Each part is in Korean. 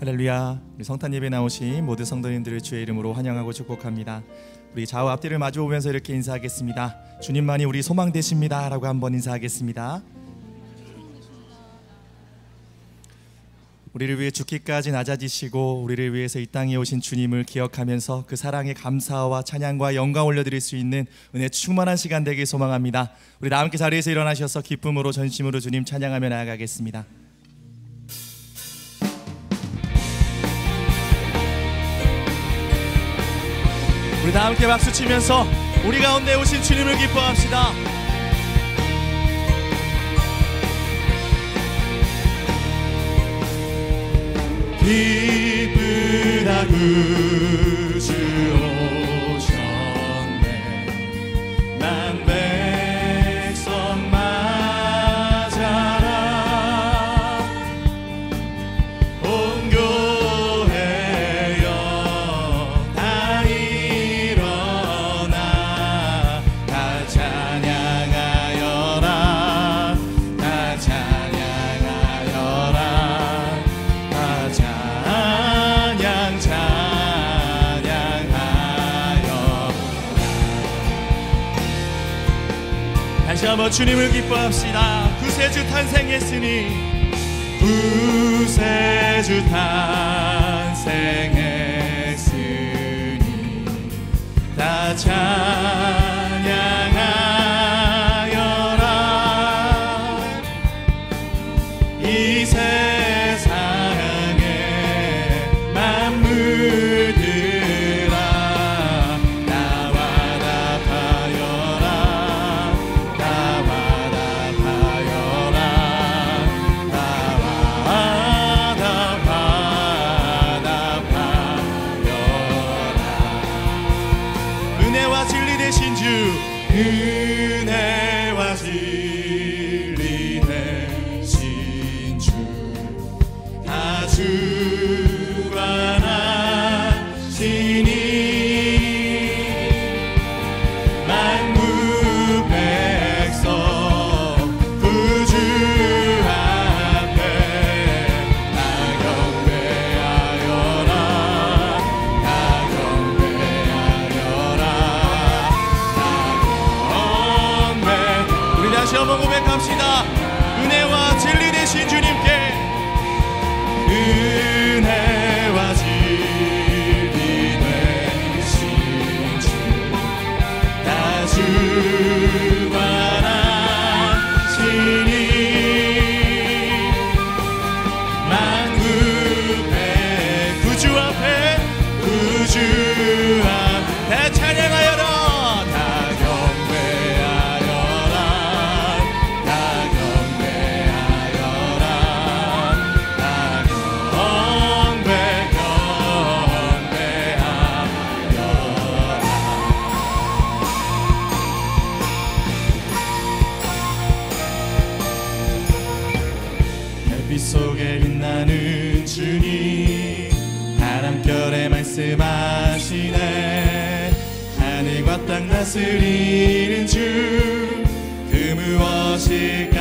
할렐루야. 우리 성탄 예배 나오신 모든 성도님들을 주의 이름으로 환영하고 축복합니다. 우리 좌우 앞뒤를 마주 보면서 이렇게 인사하겠습니다. 주님만이 우리 소망 되십니다 라고 한번 인사하겠습니다. 우리를 위해 죽기까지 낮아지시고 우리를 위해서 이 땅에 오신 주님을 기억하면서 그 사랑에 감사와 찬양과 영광 올려드릴 수 있는 은혜 충만한 시간 되길 소망합니다. 우리 다 함께 자리에서 일어나셔서 기쁨으로 전심으로 주님 찬양하며 나아가겠습니다. 우리 다 함께 박수 치면서 우리 가운데 오신 주님을 기뻐합시다. 기쁘다 구주 오셨네. 난 백성 맞아라. 온 교회여 다 일어나 다 찬양하여라. 다 찬양하여라. 다 찬양하여. 다시 한번 주님을 기뻐합시다. 구세주 탄생했으니 구세주 탄생했으니 다 찬양하여라. 이 세상에 만물들아 나와 답하여라. 나와 답하여라. 나와 답하여라. 은혜와 진리 되신 주, 은혜와 진리 되신 주, 다 주관하시니 만국 백성 구주 앞에 다 경배하여라. 다 경배하여라. 다 경배. 우리 다시 한번 고백합시다. 은혜와 진리 되신 주님께, 은혜와 진리 되신 주, 다 주관하시니 만국 구주 앞에 구주 앞에 찬양하여라. 다 경배하여라. 다 경배하여라. 다 경배하여라. 햇빛 속에 빛나는 주님, 바람결에 말씀하시네. 하늘과 땅 다스리는 주, 그 무엇일까.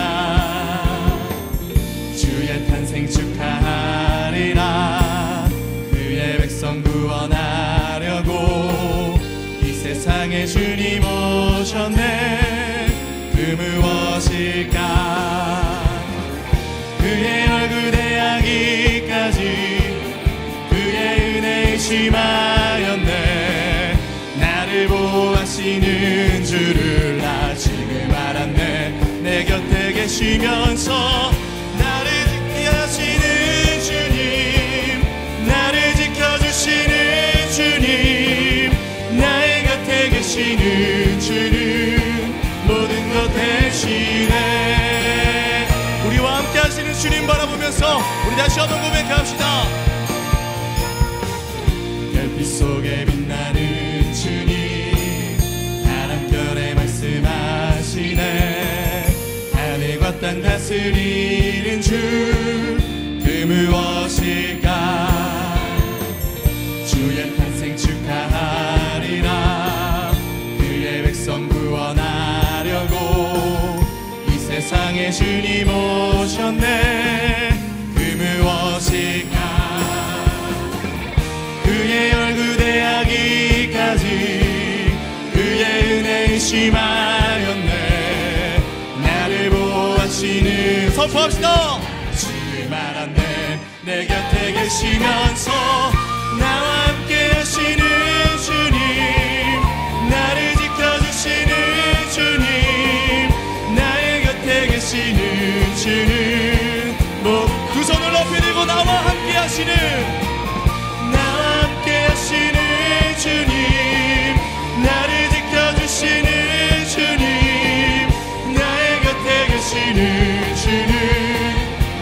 주의 탄생 축하하리라. 그의 백성 구원하려고 이 세상에 주님 오셨네. 그 무엇일까. 그의 얼굴 대하기까지 그의 은혜에 심하였네. 나를 보호하시는 주를 나 지금 알았네. 내 곁에 계시면서 나를 지키시는 주님, 나를 지켜주시는 주님, 나의 곁에 계시는 주는 모든 것 대신에. 우리와 함께 하시는 주님 바라보면서 우리 다시 한번 고백합시다. 별빛 속에 빛나는 주님, 바람결에 말씀하시네. 하늘과 땅 다스리는 주, 그 무엇일까. 주의 탄생 축하하리라. 그의 백성 구원하려고 이 세상에 주님 오셨네. 그 무엇일까. 심하였네. 나를 보호하시는 선포합시다. 주님 알았네. 내 곁에 계시면서 나와 함께 하시는 주님, 나를 지켜주시는 주님, 나의 곁에 계시는 주님, 두 손을 높이 들고 나와 함께 하시는, 나와 함께 하시는 주님, 나를 지켜주시는 주님, 나의 곁에 계시는 주님,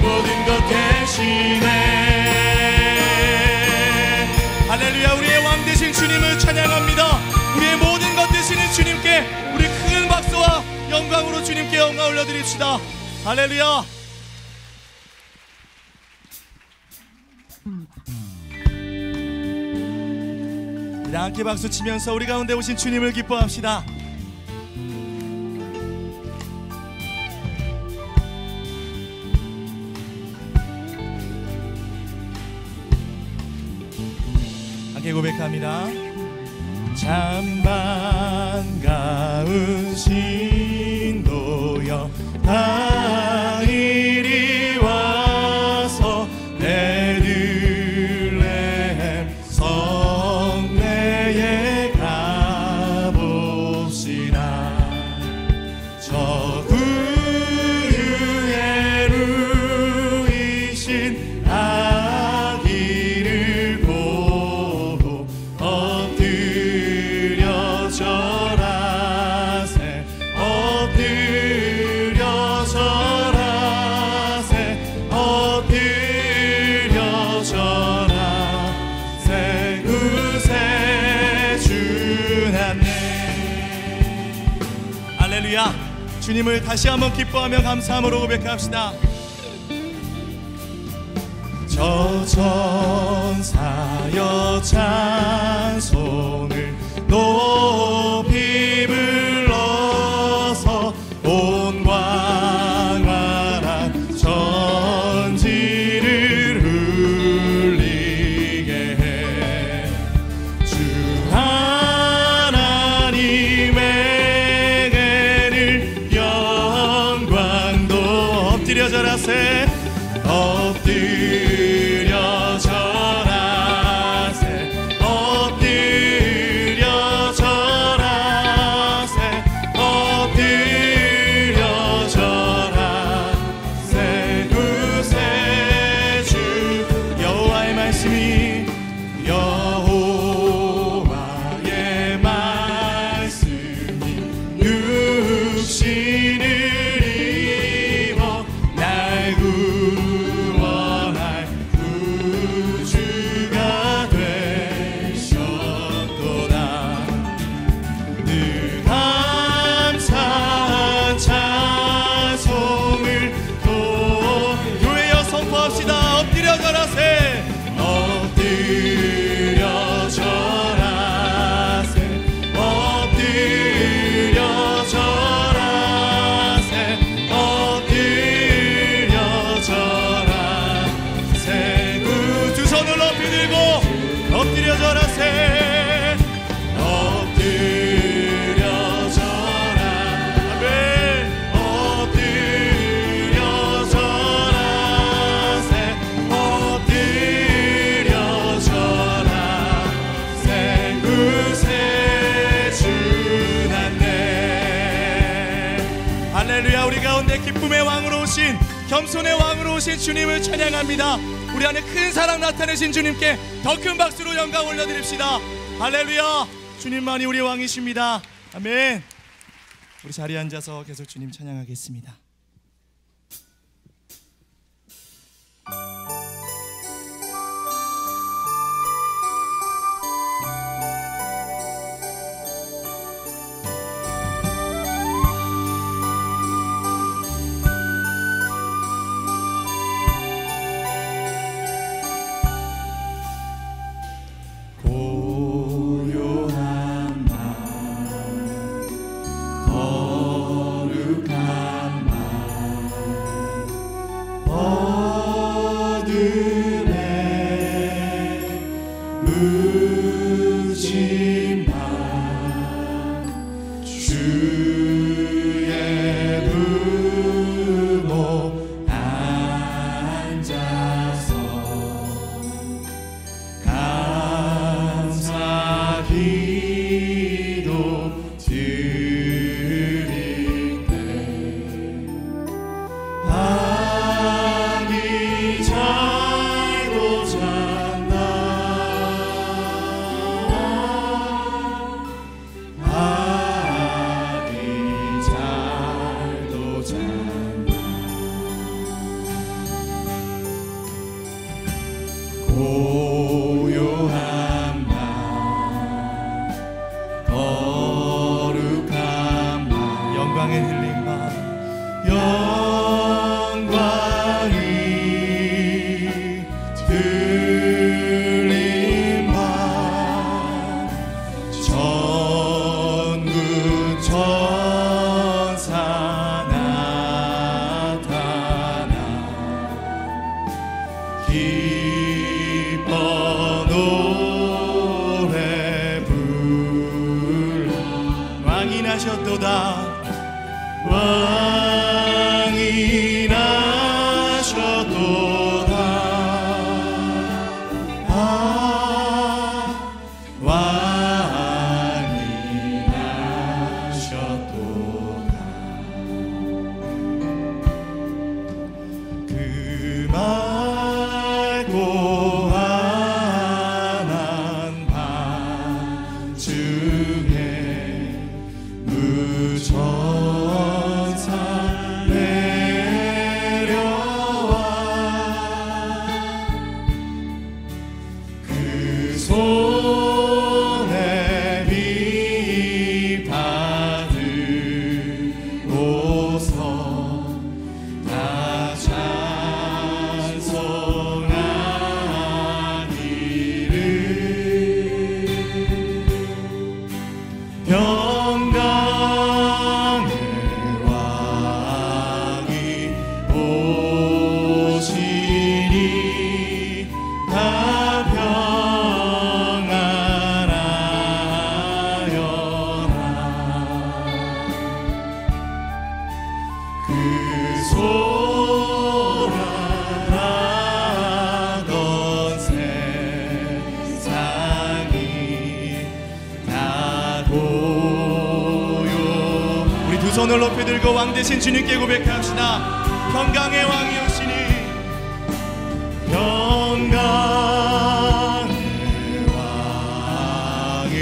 모든 것 대신해. 할렐루야. 우리의 왕 되신 주님을 찬양합니다. 우리의 모든 것 되시는 주님께 우리 큰 박수와 영광으로 주님께 영광 올려드립시다. 할렐루야. 함께 박수 치면서 우리 가운데 오신 주님을 기뻐합시다. 함께 고백합니다. 참 반가운 신도여 다 이리 와서 베들레헴 성내에 가봅시다. 저 구유에 누이신 아기를 보고 엎드려 절하세, 엎드려 절하세, 엎드려 절하세. 구세주났네. 할렐루야. 주님을 다시 한번 기뻐하며 감사함으로 고백합시다. 저 천사여 찬송을 높이 불러서 온 광활한 천지를 울리게 해. 주 하나님에게는 영광도 엎드려 절하세, 엎드려 절하세, 엎드려 절하세, 엎드려 절하세. 구세주 여호와의 말씀이, 여호와의 말씀이 육신을 입어 날 구원할 구주가 되셨도다. 늘 감사한 찬송을 또 교회여 선포합시다. 엎드려 절하세, 엎드려 절하세, 엎드려 절하세, 엎드려 절하세. 두 손을 높이 들고 엎드려 절하세, 엎드려 절하세, 엎드려 절하세, 엎드려 절하세. 구세주났네. 할렐루야. 우리 가운데 기쁨의 왕으로 오신, 겸손의 왕으로 오신 주님을 찬양합니다. 우리 안에 큰 사랑 나타내신 주님께 더 큰 박수로 영광 올려드립시다. 할렐루야. 주님만이 우리 왕이십니다. 아멘. 우리 자리에 앉아서 계속 주님 찬양하겠습니다. 고요한 밤, 거룩한 밤, 어둠에 묻힌 밤, 주 맑고 환한 밤 중에 무천사 내려와 그 손에 비 받으고서 다 찬송하기를 평강의 왕이 오시니 다 평안하여라 그 소란하던 세상이 다 고요. 우리 두 손을 높이 들고 왕 대신 주님께 고백합시다. 평강의 왕이 오시니 평강의 왕이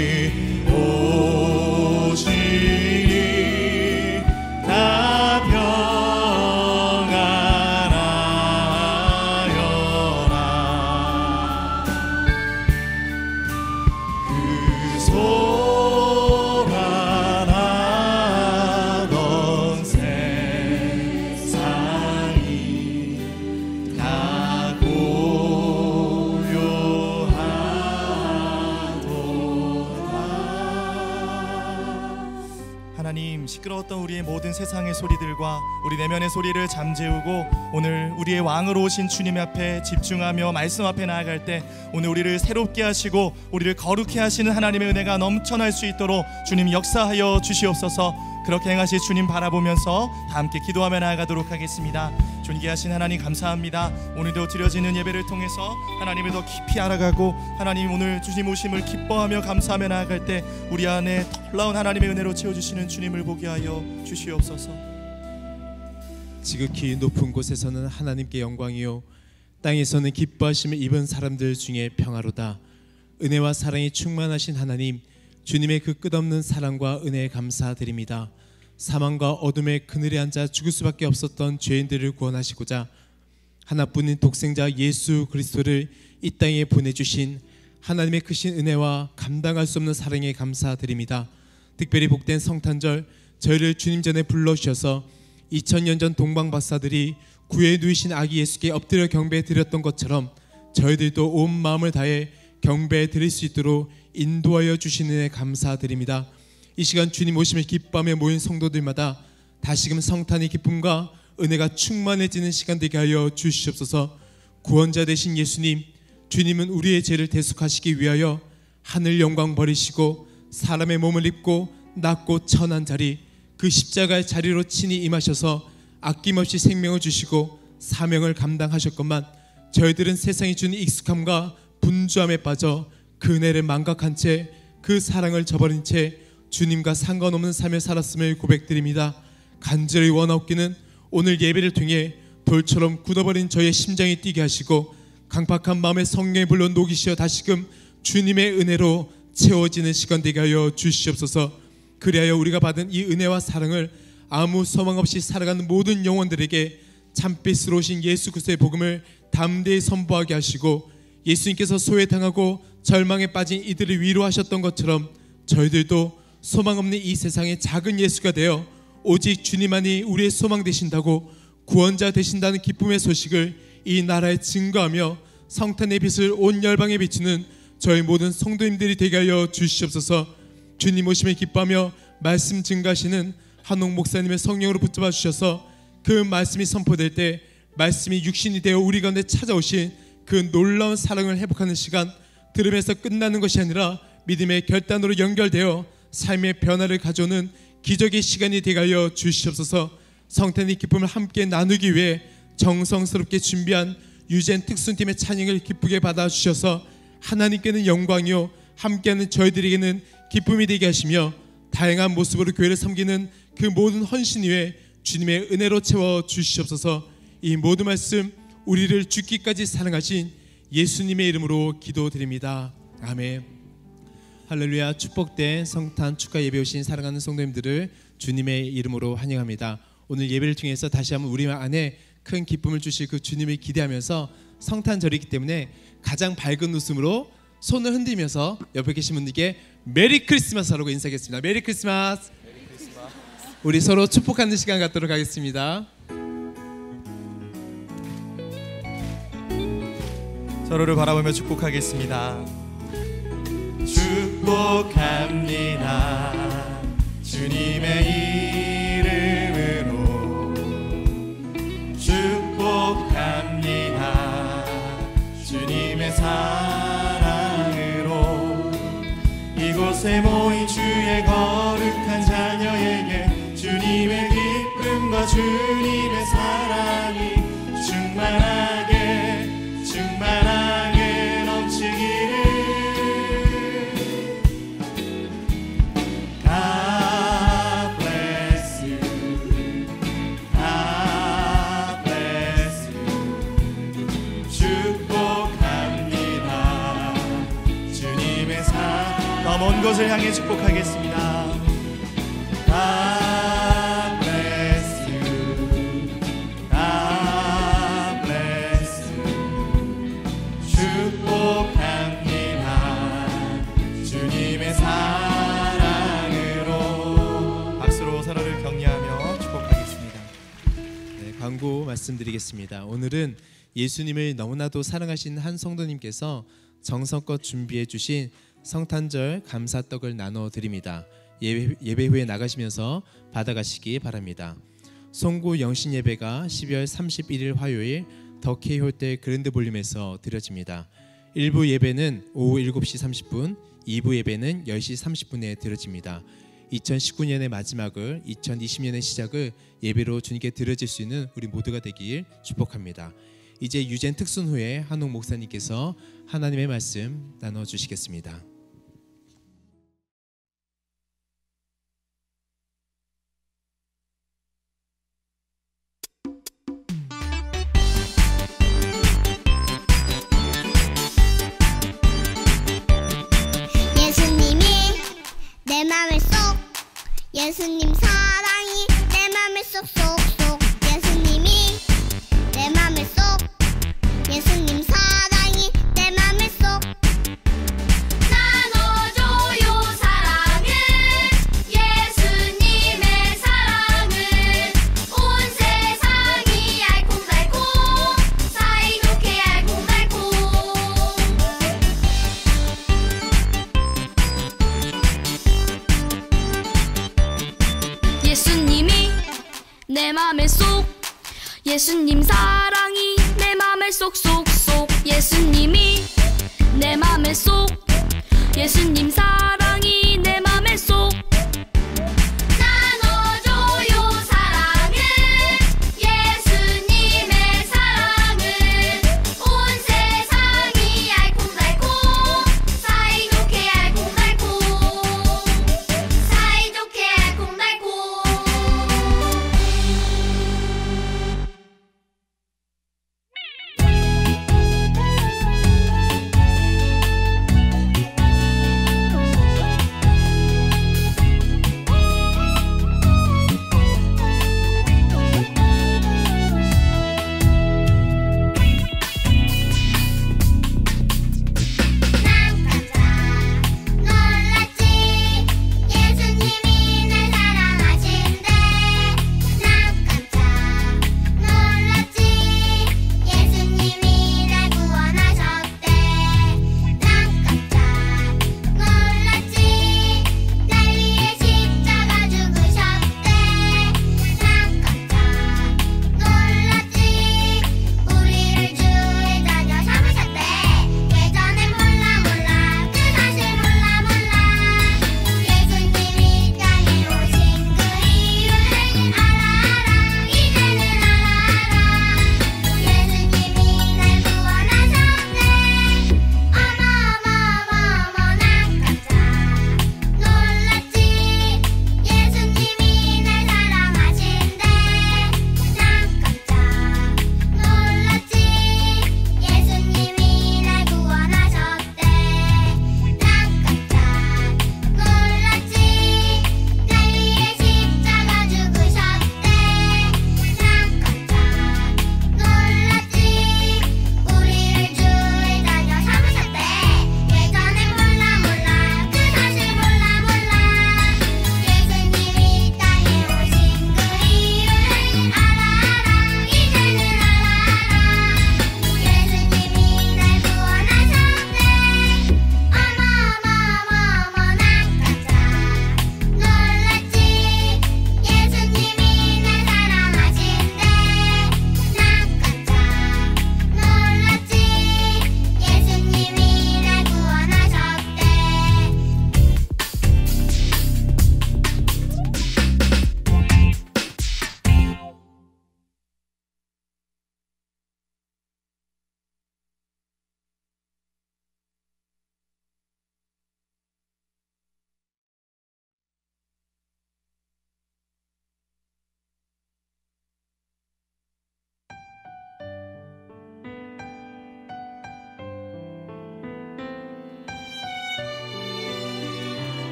오시니 다 평안하여라 그 소란하던 세상이 다 고요하도다. 하나님, 시끄러웠던 우리의 모든 세상의 소리들과 우리 내면의 소리를 잠재우고 오늘 우리의 왕으로 오신 주님 앞에 집중하며 말씀 앞에 나아갈 때 오늘 우리를 새롭게 하시고 우리를 거룩해 하시는 하나님의 은혜가 넘쳐날 수 있도록 주님 역사하여 주시옵소서. 그렇게 행하실 주님 바라보면서 다 함께 기도하며 나아가도록 하겠습니다. 존귀하신 하나님 감사합니다. 오늘도 드려지는 예배를 통해서 하나님을 더 깊이 알아가고 하나님 오늘 주님 오심을 기뻐하며 감사하며 나아갈 때 우리 안에 놀라운 하나님의 은혜로 채워주시는 주님을 보게 하여 주시옵소서. 지극히 높은 곳에서는 하나님께 영광이요 땅에서는 기뻐하심을 입은 사람들 중에 평화로다. 은혜와 사랑이 충만하신 하나님, 주님의 그 끝없는 사랑과 은혜에 감사드립니다. 사망과 어둠의 그늘에 앉아 죽을 수밖에 없었던 죄인들을 구원하시고자 하나뿐인 독생자 예수 그리스도를 이 땅에 보내주신 하나님의 크신 은혜와 감당할 수 없는 사랑에 감사드립니다. 특별히 복된 성탄절 저희를 주님 전에 불러주셔서 2000년 전 동방박사들이 구에 누이신 아기 예수께 엎드려 경배해 드렸던 것처럼 저희들도 온 마음을 다해 경배해 드릴 수 있도록 인도하여 주시는 은혜 감사드립니다. 이 시간 주님 오심을 기뻐하며 모인 성도들마다 다시금 성탄의 기쁨과 은혜가 충만해지는 시간 되게 하여 주시옵소서. 구원자 되신 예수님, 주님은 우리의 죄를 대속하시기 위하여 하늘 영광 버리시고 사람의 몸을 입고 낮고 천한 자리 그 십자가의 자리로 친히 임하셔서 아낌없이 생명을 주시고 사명을 감당하셨건만 저희들은 세상이 주는 익숙함과 분주함에 빠져 그 은혜를 망각한 채 그 사랑을 저버린 채 주님과 상관없는 삶을 살았음을 고백드립니다. 간절히 원하옵기는 오늘 예배를 통해 돌처럼 굳어버린 저의 심장이 뛰게 하시고 강팍한 마음에 성령의 불로 녹이시어 다시금 주님의 은혜로 채워지는 시간 되게 하여 주시옵소서. 그리하여 우리가 받은 이 은혜와 사랑을 아무 소망 없이 살아가는 모든 영혼들에게 참빛으로 오신 예수 그리스도의 복음을 담대히 선포하게 하시고 예수님께서 소외당하고 절망에 빠진 이들을 위로하셨던 것처럼 저희들도 소망 없는 이 세상의 작은 예수가 되어 오직 주님만이 우리의 소망 되신다고 구원자 되신다는 기쁨의 소식을 이 나라에 증거하며 성탄의 빛을 온 열방에 비추는 저희 모든 성도님들이 되게 하여 주시옵소서. 주님 오심을 기뻐하며 말씀 증가하시는 한옥 목사님의 성령으로 붙잡아 주셔서 그 말씀이 선포될 때 말씀이 육신이 되어 우리 가운데 찾아오신 그 놀라운 사랑을 회복하는 시간, 들으면서 끝나는 것이 아니라 믿음의 결단으로 연결되어 삶의 변화를 가져오는 기적의 시간이 되게 하여 주시옵소서. 성탄의 기쁨을 함께 나누기 위해 정성스럽게 준비한 유젠 특순팀의 찬양을 기쁘게 받아주셔서 하나님께는 영광이요 함께하는 저희들에게는 기쁨이 되게 하시며 다양한 모습으로 교회를 섬기는 그 모든 헌신 위에 주님의 은혜로 채워 주시옵소서. 이 모든 말씀 우리를 죽기까지 사랑하신 예수님의 이름으로 기도드립니다. 아멘. 할렐루야. 축복된 성탄 축하 예배 오신 사랑하는 성도님들을 주님의 이름으로 환영합니다. 오늘 예배를 통해서 다시 한번 우리 안에 큰 기쁨을 주실 그 주님을 기대하면서 성탄절이기 때문에 가장 밝은 웃음으로 손을 흔들면서 옆에 계신 분들께 메리 크리스마스라고 인사하겠습니다. 메리 크리스마스. 우리 서로 축복하는 시간 갖도록 하겠습니다. 서로를 바라보며 축복하겠습니다. 축복합니다. 주님의 이름으로 축복합니다. 주님의 사랑으로 이곳에 모인 주의 거룩한 자녀에게 주님의 기쁨과 주님의 사랑이 충만하게 넘치기를. God bless you. God bless you. 축복합니다. 주님의 더 먼 곳을 향해 축복하겠습니다. God bless you. God bless you. 축복합니다. 주님의 사랑으로. 박수로 서로를 격려하며 축복하겠습니다. 네, 광고 말씀드리겠습니다. 오늘은 예수님을 너무나도 사랑하신 한 성도님께서 정성껏 준비해 주신 성탄절 감사떡을 나눠 드립니다. 예배 후에 나가시면서 받아가시기 바랍니다. 송구 영신 예배가 12월 31일 화요일 더 K홀대 그랜드 볼륨에서 드려집니다. 1부 예배는 오후 7시 30분, 2부 예배는 10시 30분에 드려집니다. 2019년의 마지막을 2020년의 시작을 예배로 주님께 드려질 수 있는 우리 모두가 되길 축복합니다. 이제 유젠 특순 후에 한옥 목사님께서 하나님의 말씀 나눠주시겠습니다. 내 맘을 쏙 예수님 사랑이 내 맘을 쏙쏙쏙 예수님이 내 맘을 쏙 예수님 사랑이 내 맘을 쏙 나눠줘요 사랑을 예수님의 사랑을 온 세상이 알콩달콩 사이좋게 알콩달콩 예수님이 내 맘에 쏙 예수님 사랑이 내 맘에 쏙쏙쏙 예수님이 내 맘에 쏙 예수님 사랑이 내 맘에 쏙 나눠줘요 사랑을 예수님의 사랑을 온 세상이 알콩달콩 사이좋게 알콩달콩 사이좋게 알콩달콩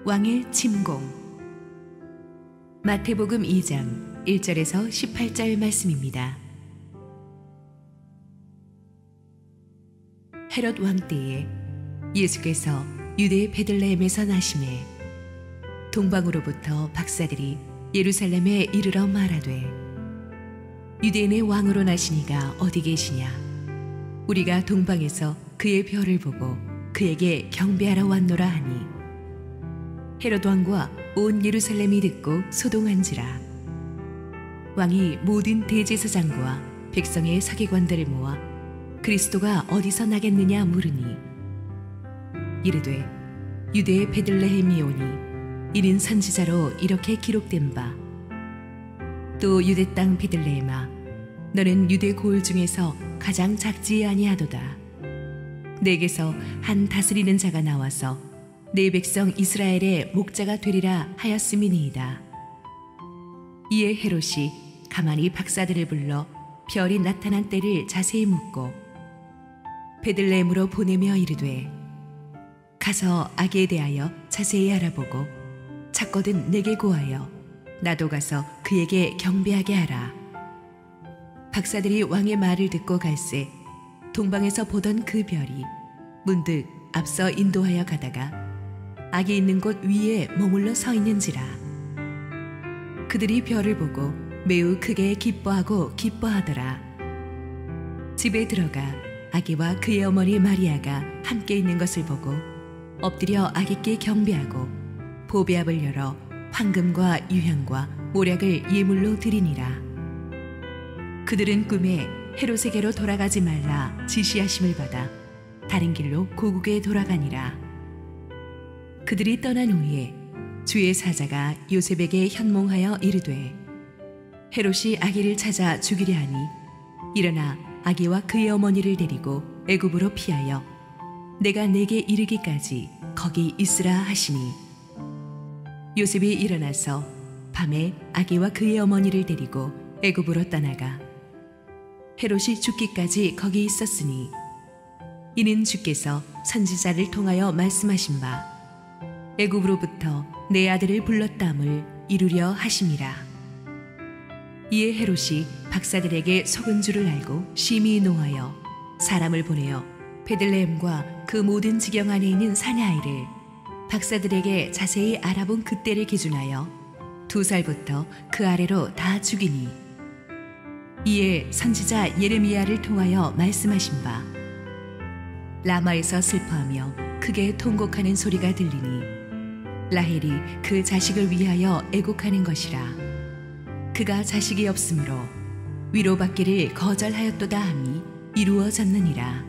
왕의 침공. 마태복음 2장 1절에서 18절 말씀입니다. 헤롯 왕 때에 예수께서 유대 베들레헴에서 나시매 동방으로부터 박사들이 예루살렘에 이르러 말하되 유대인의 왕으로 나시니가 어디 계시냐? 우리가 동방에서 그의 별을 보고 그에게 경배하러 왔노라 하니 헤롯 왕과 온 예루살렘이 듣고 소동한지라. 왕이 모든 대제사장과 백성의 서기관들을 모아 그리스도가 어디서 나겠느냐 물으니 이르되 유대의 베들레헴이오니 이는 선지자로 이렇게 기록된 바 또 유대 땅 베들레헴아 너는 유대 고을 중에서 가장 작지 아니하도다. 내게서 한 다스리는 자가 나와서 내 백성 이스라엘의 목자가 되리라 하였음이니이다. 이에 헤롯이 가만히 박사들을 불러 별이 나타난 때를 자세히 묻고 베들레헴으로 보내며 이르되 가서 아기에 대하여 자세히 알아보고 찾거든 내게 고하여 나도 가서 그에게 경배하게 하라. 박사들이 왕의 말을 듣고 갈새 동방에서 보던 그 별이 문득 앞서 인도하여 가다가 아기 있는 곳 위에 머물러 서 있는지라. 그들이 별을 보고 매우 크게 기뻐하고 기뻐하더라. 집에 들어가 아기와 그의 어머니 마리아가 함께 있는 것을 보고 엎드려 아기께 경배하고 보배압을 열어 황금과 유향과 모략을 예물로 드리니라. 그들은 꿈에 헤롯에게로 돌아가지 말라 지시하심을 받아 다른 길로 고국에 돌아가니라. 그들이 떠난 후에 주의 사자가 요셉에게 현몽하여 이르되 헤롯이 아기를 찾아 죽이려 하니 일어나 아기와 그의 어머니를 데리고 애굽으로 피하여 내가 내게 이르기까지 거기 있으라 하시니 요셉이 일어나서 밤에 아기와 그의 어머니를 데리고 애굽으로 떠나가 헤롯이 죽기까지 거기 있었으니 이는 주께서 선지자를 통하여 말씀하신 바 애굽으로부터 내 아들을 불렀다함을 이루려 하심이라. 이에 헤롯이 박사들에게 속은 줄을 알고 심히 노하여 사람을 보내어 베들레헴과 그 모든 지경 안에 있는 사내 아이를 박사들에게 자세히 알아본 그때를 기준하여 2살부터 그 아래로 다 죽이니 이에 선지자 예레미야를 통하여 말씀하신 바 라마에서 슬퍼하며 크게 통곡하는 소리가 들리니 라헬이 그 자식을 위하여 애곡하는 것이라. 그가 자식이 없으므로 위로받기를 거절하였도다 함이 이루어졌느니라.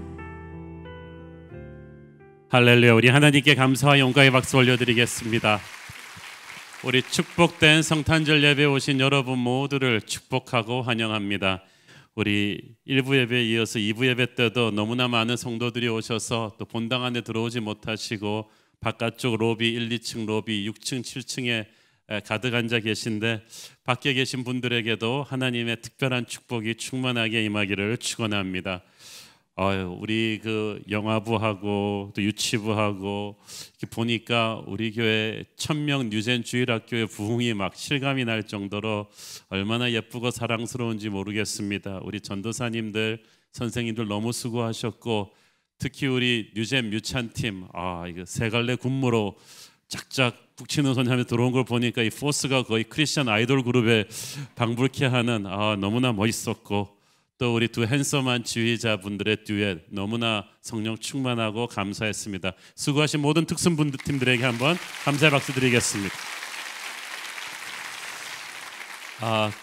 할렐루야. 우리 하나님께 감사와 영광의 박수 올려드리겠습니다. 우리 축복된 성탄절 예배에 오신 여러분 모두를 축복하고 환영합니다. 우리 1부 예배에 이어서 2부 예배 때도 너무나 많은 성도들이 오셔서 또 본당 안에 들어오지 못하시고 바깥쪽 로비 1, 2층 로비 6층 7층에 가득 앉아 계신데 밖에 계신 분들에게도 하나님의 특별한 축복이 충만하게 임하기를 축원합니다. 우리 그 영화부하고 또 유치부하고 이렇게 보니까 우리 교회 1000명 뉴젠 주일학교의 부흥이 막 실감이 날 정도로 얼마나 예쁘고 사랑스러운지 모르겠습니다. 우리 전도사님들 선생님들 너무 수고하셨고 특히 우리 뉴젠 뮤찬팀 이거 세 갈래 군무로 짝짝 북치는 손이 하며 들어온 걸 보니까 이 포스가 거의 크리스천 아이돌 그룹에 방불케 하는 너무나 멋있었고 또 우리 두 핸섬한 지휘자분들의 듀엣 너무나 성령 충만하고 감사했습니다. 수고하신 모든 특선팀들에게 한번 감사의 박수 드리겠습니다.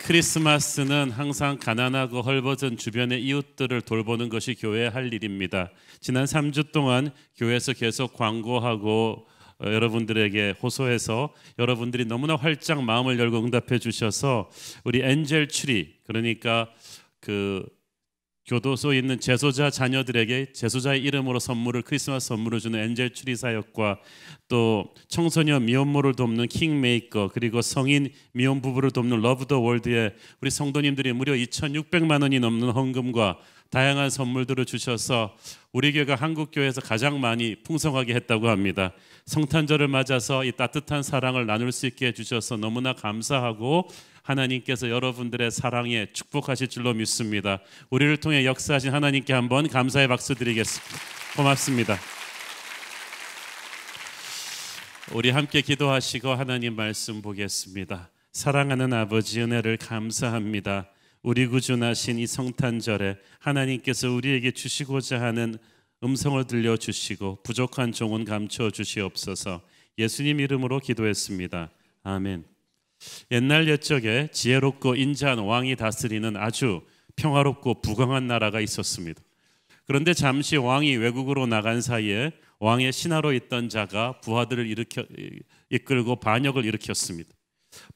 크리스마스는 항상 가난하고 헐벗은 주변의 이웃들을 돌보는 것이 교회의 할 일입니다. 지난 3주 동안 교회에서 계속 광고하고 여러분들에게 호소해서 여러분들이 너무나 활짝 마음을 열고 응답해 주셔서 우리 엔젤 추리 그러니까 그 교도소에 있는 재소자 자녀들에게 재소자의 이름으로 크리스마스 선물을 주는 엔젤 추리 사역과 또 청소년 미혼모를 돕는 킹메이커, 그리고 성인 미혼 부부를 돕는 러브 더 월드에 우리 성도님들이 무려 2,600만 원이 넘는 헌금과 다양한 선물들을 주셔서 우리 교회가 한국 교회에서 가장 많이 풍성하게 했다고 합니다. 성탄절을 맞아서 이 따뜻한 사랑을 나눌 수 있게 해주셔서 너무나 감사하고 하나님께서 여러분들의 사랑에 축복하실 줄로 믿습니다. 우리를 통해 역사하신 하나님께 한번 감사의 박수 드리겠습니다. 고맙습니다. 우리 함께 기도하시고 하나님 말씀 보겠습니다. 사랑하는 아버지, 은혜를 감사합니다. 우리 구주나신 이 성탄절에 하나님께서 우리에게 주시고자 하는 음성을 들려주시고 부족한 종은 감추어 주시옵소서. 예수님 이름으로 기도했습니다. 아멘. 옛날 옛적에 지혜롭고 인자한 왕이 다스리는 아주 평화롭고 부강한 나라가 있었습니다. 그런데 잠시 왕이 외국으로 나간 사이에 왕의 신하로 있던 자가 부하들을 이끌고 반역을 일으켰습니다.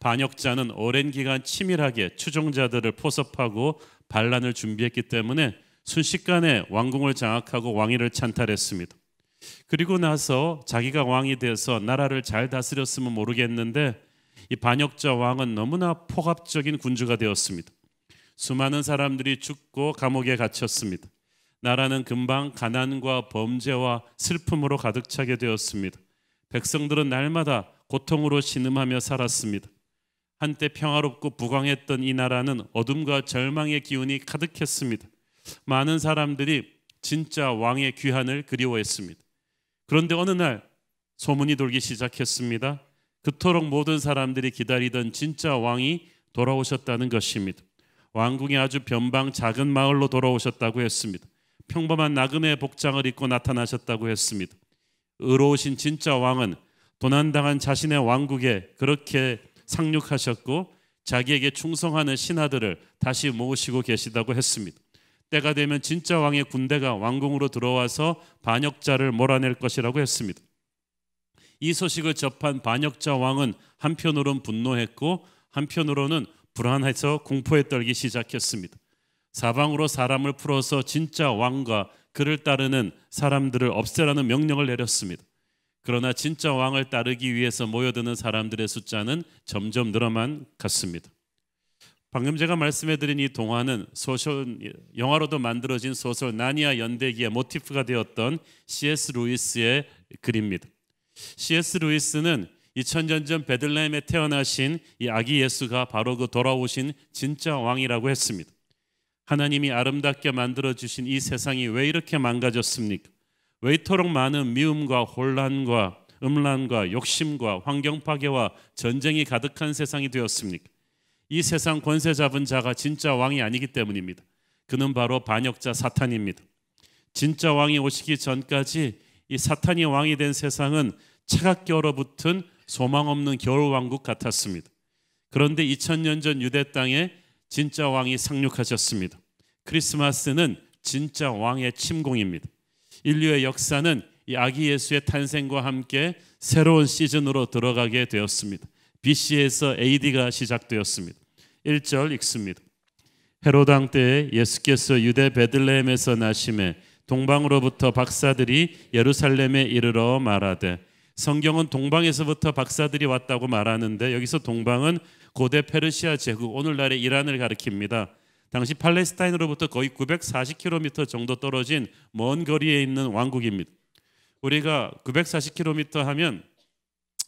반역자는 오랜 기간 치밀하게 추종자들을 포섭하고 반란을 준비했기 때문에 순식간에 왕궁을 장악하고 왕위를 찬탈했습니다. 그리고 나서 자기가 왕이 돼서 나라를 잘 다스렸으면 모르겠는데 이 반역자 왕은 너무나 폭압적인 군주가 되었습니다. 수많은 사람들이 죽고 감옥에 갇혔습니다. 나라는 금방 가난과 범죄와 슬픔으로 가득 차게 되었습니다. 백성들은 날마다 고통으로 신음하며 살았습니다. 한때 평화롭고 부강했던 이 나라는 어둠과 절망의 기운이 가득했습니다. 많은 사람들이 진짜 왕의 귀환을 그리워했습니다. 그런데 어느 날 소문이 돌기 시작했습니다. 그토록 모든 사람들이 기다리던 진짜 왕이 돌아오셨다는 것입니다. 왕궁의 아주 변방 작은 마을로 돌아오셨다고 했습니다. 평범한 나그네 복장을 입고 나타나셨다고 했습니다. 의로우신 진짜 왕은 도난당한 자신의 왕국에 그렇게 상륙하셨고 자기에게 충성하는 신하들을 다시 모으시고 계시다고 했습니다. 때가 되면 진짜 왕의 군대가 왕궁으로 들어와서 반역자를 몰아낼 것이라고 했습니다. 이 소식을 접한 반역자 왕은 한편으로는 분노했고 한편으로는 불안해서 공포에 떨기 시작했습니다. 사방으로 사람을 풀어서 진짜 왕과 그를 따르는 사람들을 없애라는 명령을 내렸습니다. 그러나 진짜 왕을 따르기 위해서 모여드는 사람들의 숫자는 점점 늘어만 갔습니다. 방금 제가 말씀해드린 이 동화는 영화로도 만들어진 소설 나니아 연대기의 모티프가 되었던 C.S. 루이스의 글입니다. C.S. 루이스는 2000년 전 베들레헴에 태어나신 이 아기 예수가 바로 그 돌아오신 진짜 왕이라고 했습니다. 하나님이 아름답게 만들어주신 이 세상이 왜 이렇게 망가졌습니까? 왜 이토록 많은 미움과 혼란과 음란과 욕심과 환경 파괴와 전쟁이 가득한 세상이 되었습니까? 이 세상 권세 잡은 자가 진짜 왕이 아니기 때문입니다. 그는 바로 반역자 사탄입니다. 진짜 왕이 오시기 전까지 이 사탄이 왕이 된 세상은 차갑게 얼어붙은 소망 없는 겨울왕국 같았습니다. 그런데 2000년 전 유대 땅에 진짜 왕이 상륙하셨습니다. 크리스마스는 진짜 왕의 침공입니다. 인류의 역사는 이 아기 예수의 탄생과 함께 새로운 시즌으로 들어가게 되었습니다. BC에서 AD가 시작되었습니다. 1절 읽습니다. 헤로드 왕 때에 예수께서 유대 베들레헴에서 나심에 동방으로부터 박사들이 예루살렘에 이르러 말하되, 성경은 동방에서부터 박사들이 왔다고 말하는데 여기서 동방은 고대 페르시아 제국, 오늘날의 이란을 가리킵니다. 당시 팔레스타인으로부터 거의 940km 정도 떨어진 먼 거리에 있는 왕국입니다. 우리가 940km 하면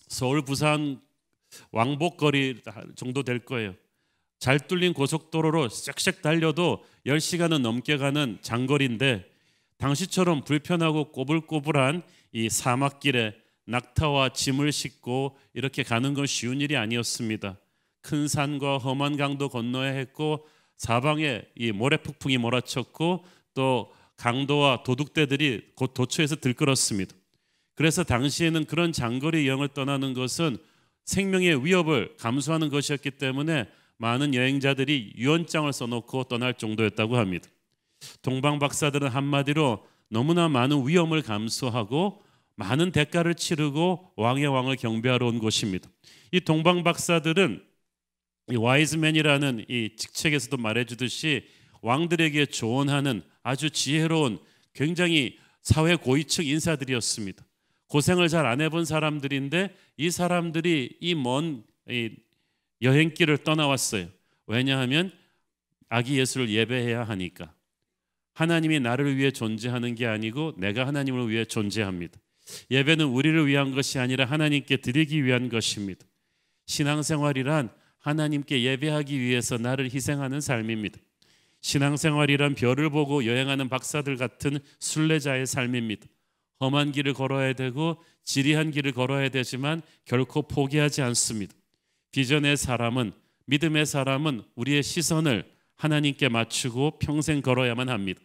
서울 부산 왕복거리 정도 될 거예요. 잘 뚫린 고속도로로 쫙쫙 달려도 10시간은 넘게 가는 장거리인데 당시처럼 불편하고 꼬불꼬불한 이 사막길에 낙타와 짐을 싣고 이렇게 가는 건 쉬운 일이 아니었습니다. 큰 산과 험한 강도 건너야 했고 사방에 이 모래폭풍이 몰아쳤고 또 강도와 도둑대들이 곧 도처에서 들끓었습니다. 그래서 당시에는 그런 장거리 여행을 떠나는 것은 생명의 위협을 감수하는 것이었기 때문에 많은 여행자들이 유언장을 써놓고 떠날 정도였다고 합니다. 동방 박사들은 한마디로 너무나 많은 위험을 감수하고 많은 대가를 치르고 왕의 왕을 경배하러 온 곳입니다. 이 동방 박사들은 이 와이즈맨이라는 이 직책에서도 말해주듯이 왕들에게 조언하는 아주 지혜로운 굉장히 사회 고위층 인사들이었습니다. 고생을 잘 안 해본 사람들인데 이 사람들이 이 먼 여행길을 떠나왔어요. 왜냐하면 아기 예수를 예배해야 하니까. 하나님이 나를 위해 존재하는 게 아니고 내가 하나님을 위해 존재합니다. 예배는 우리를 위한 것이 아니라 하나님께 드리기 위한 것입니다. 신앙생활이란 하나님께 예배하기 위해서 나를 희생하는 삶입니다. 신앙생활이란 별을 보고 여행하는 박사들 같은 순례자의 삶입니다. 험한 길을 걸어야 되고 지리한 길을 걸어야 되지만 결코 포기하지 않습니다. 비전의 사람은, 믿음의 사람은 우리의 시선을 하나님께 맞추고 평생 걸어야만 합니다.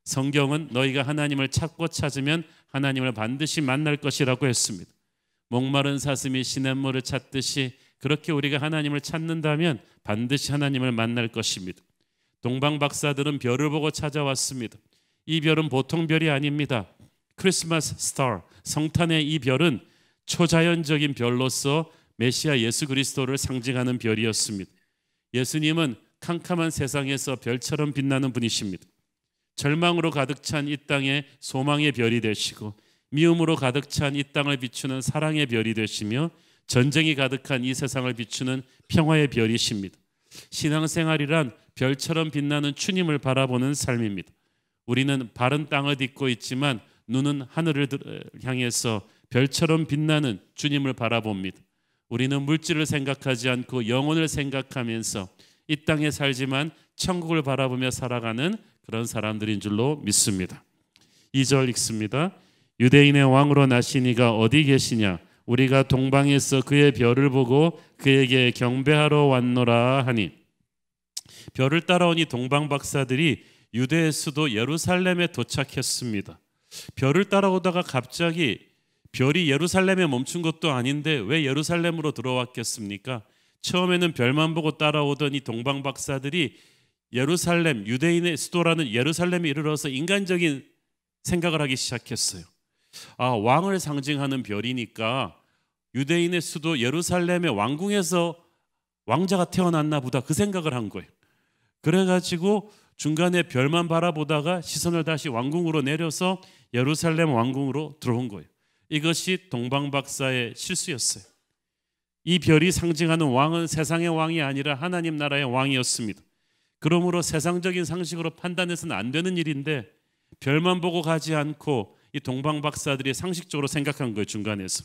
성경은 너희가 하나님을 찾고 찾으면 하나님을 반드시 만날 것이라고 했습니다. 목마른 사슴이 시냇물을 찾듯이 그렇게 우리가 하나님을 찾는다면 반드시 하나님을 만날 것입니다. 동방 박사들은 별을 보고 찾아왔습니다. 이 별은 보통 별이 아닙니다. 크리스마스 스타, 성탄의 이 별은 초자연적인 별로서 메시아 예수 그리스도를 상징하는 별이었습니다. 예수님은 캄캄한 세상에서 별처럼 빛나는 분이십니다. 절망으로 가득 찬 이 땅에 소망의 별이 되시고 미움으로 가득 찬 이 땅을 비추는 사랑의 별이 되시며 전쟁이 가득한 이 세상을 비추는 평화의 별이십니다. 신앙생활이란 별처럼 빛나는 주님을 바라보는 삶입니다. 우리는 발은 땅을 딛고 있지만 눈은 하늘을 향해서 별처럼 빛나는 주님을 바라봅니다. 우리는 물질을 생각하지 않고 영혼을 생각하면서 이 땅에 살지만 천국을 바라보며 살아가는 그런 사람들인 줄로 믿습니다. 2절 읽습니다. 유대인의 왕으로 나신 이가 어디 계시냐? 우리가 동방에서 그의 별을 보고 그에게 경배하러 왔노라 하니. 별을 따라온 이 동방 박사들이 유대의 수도 예루살렘에 도착했습니다. 별을 따라오다가 갑자기 별이 예루살렘에 멈춘 것도 아닌데 왜 예루살렘으로 들어왔겠습니까? 처음에는 별만 보고 따라오던 이 동방 박사들이 예루살렘, 유대인의 수도라는 예루살렘에 이르러서 인간적인 생각을 하기 시작했어요. 아, 왕을 상징하는 별이니까 유대인의 수도 예루살렘의 왕궁에서 왕자가 태어났나 보다, 그 생각을 한 거예요. 그래가지고 중간에 별만 바라보다가 시선을 다시 왕궁으로 내려서 예루살렘 왕궁으로 들어온 거예요. 이것이 동방 박사의 실수였어요. 이 별이 상징하는 왕은 세상의 왕이 아니라 하나님 나라의 왕이었습니다. 그러므로 세상적인 상식으로 판단해서는 안 되는 일인데 별만 보고 가지 않고 이 동방 박사들이 상식적으로 생각한 거예요, 중간에서.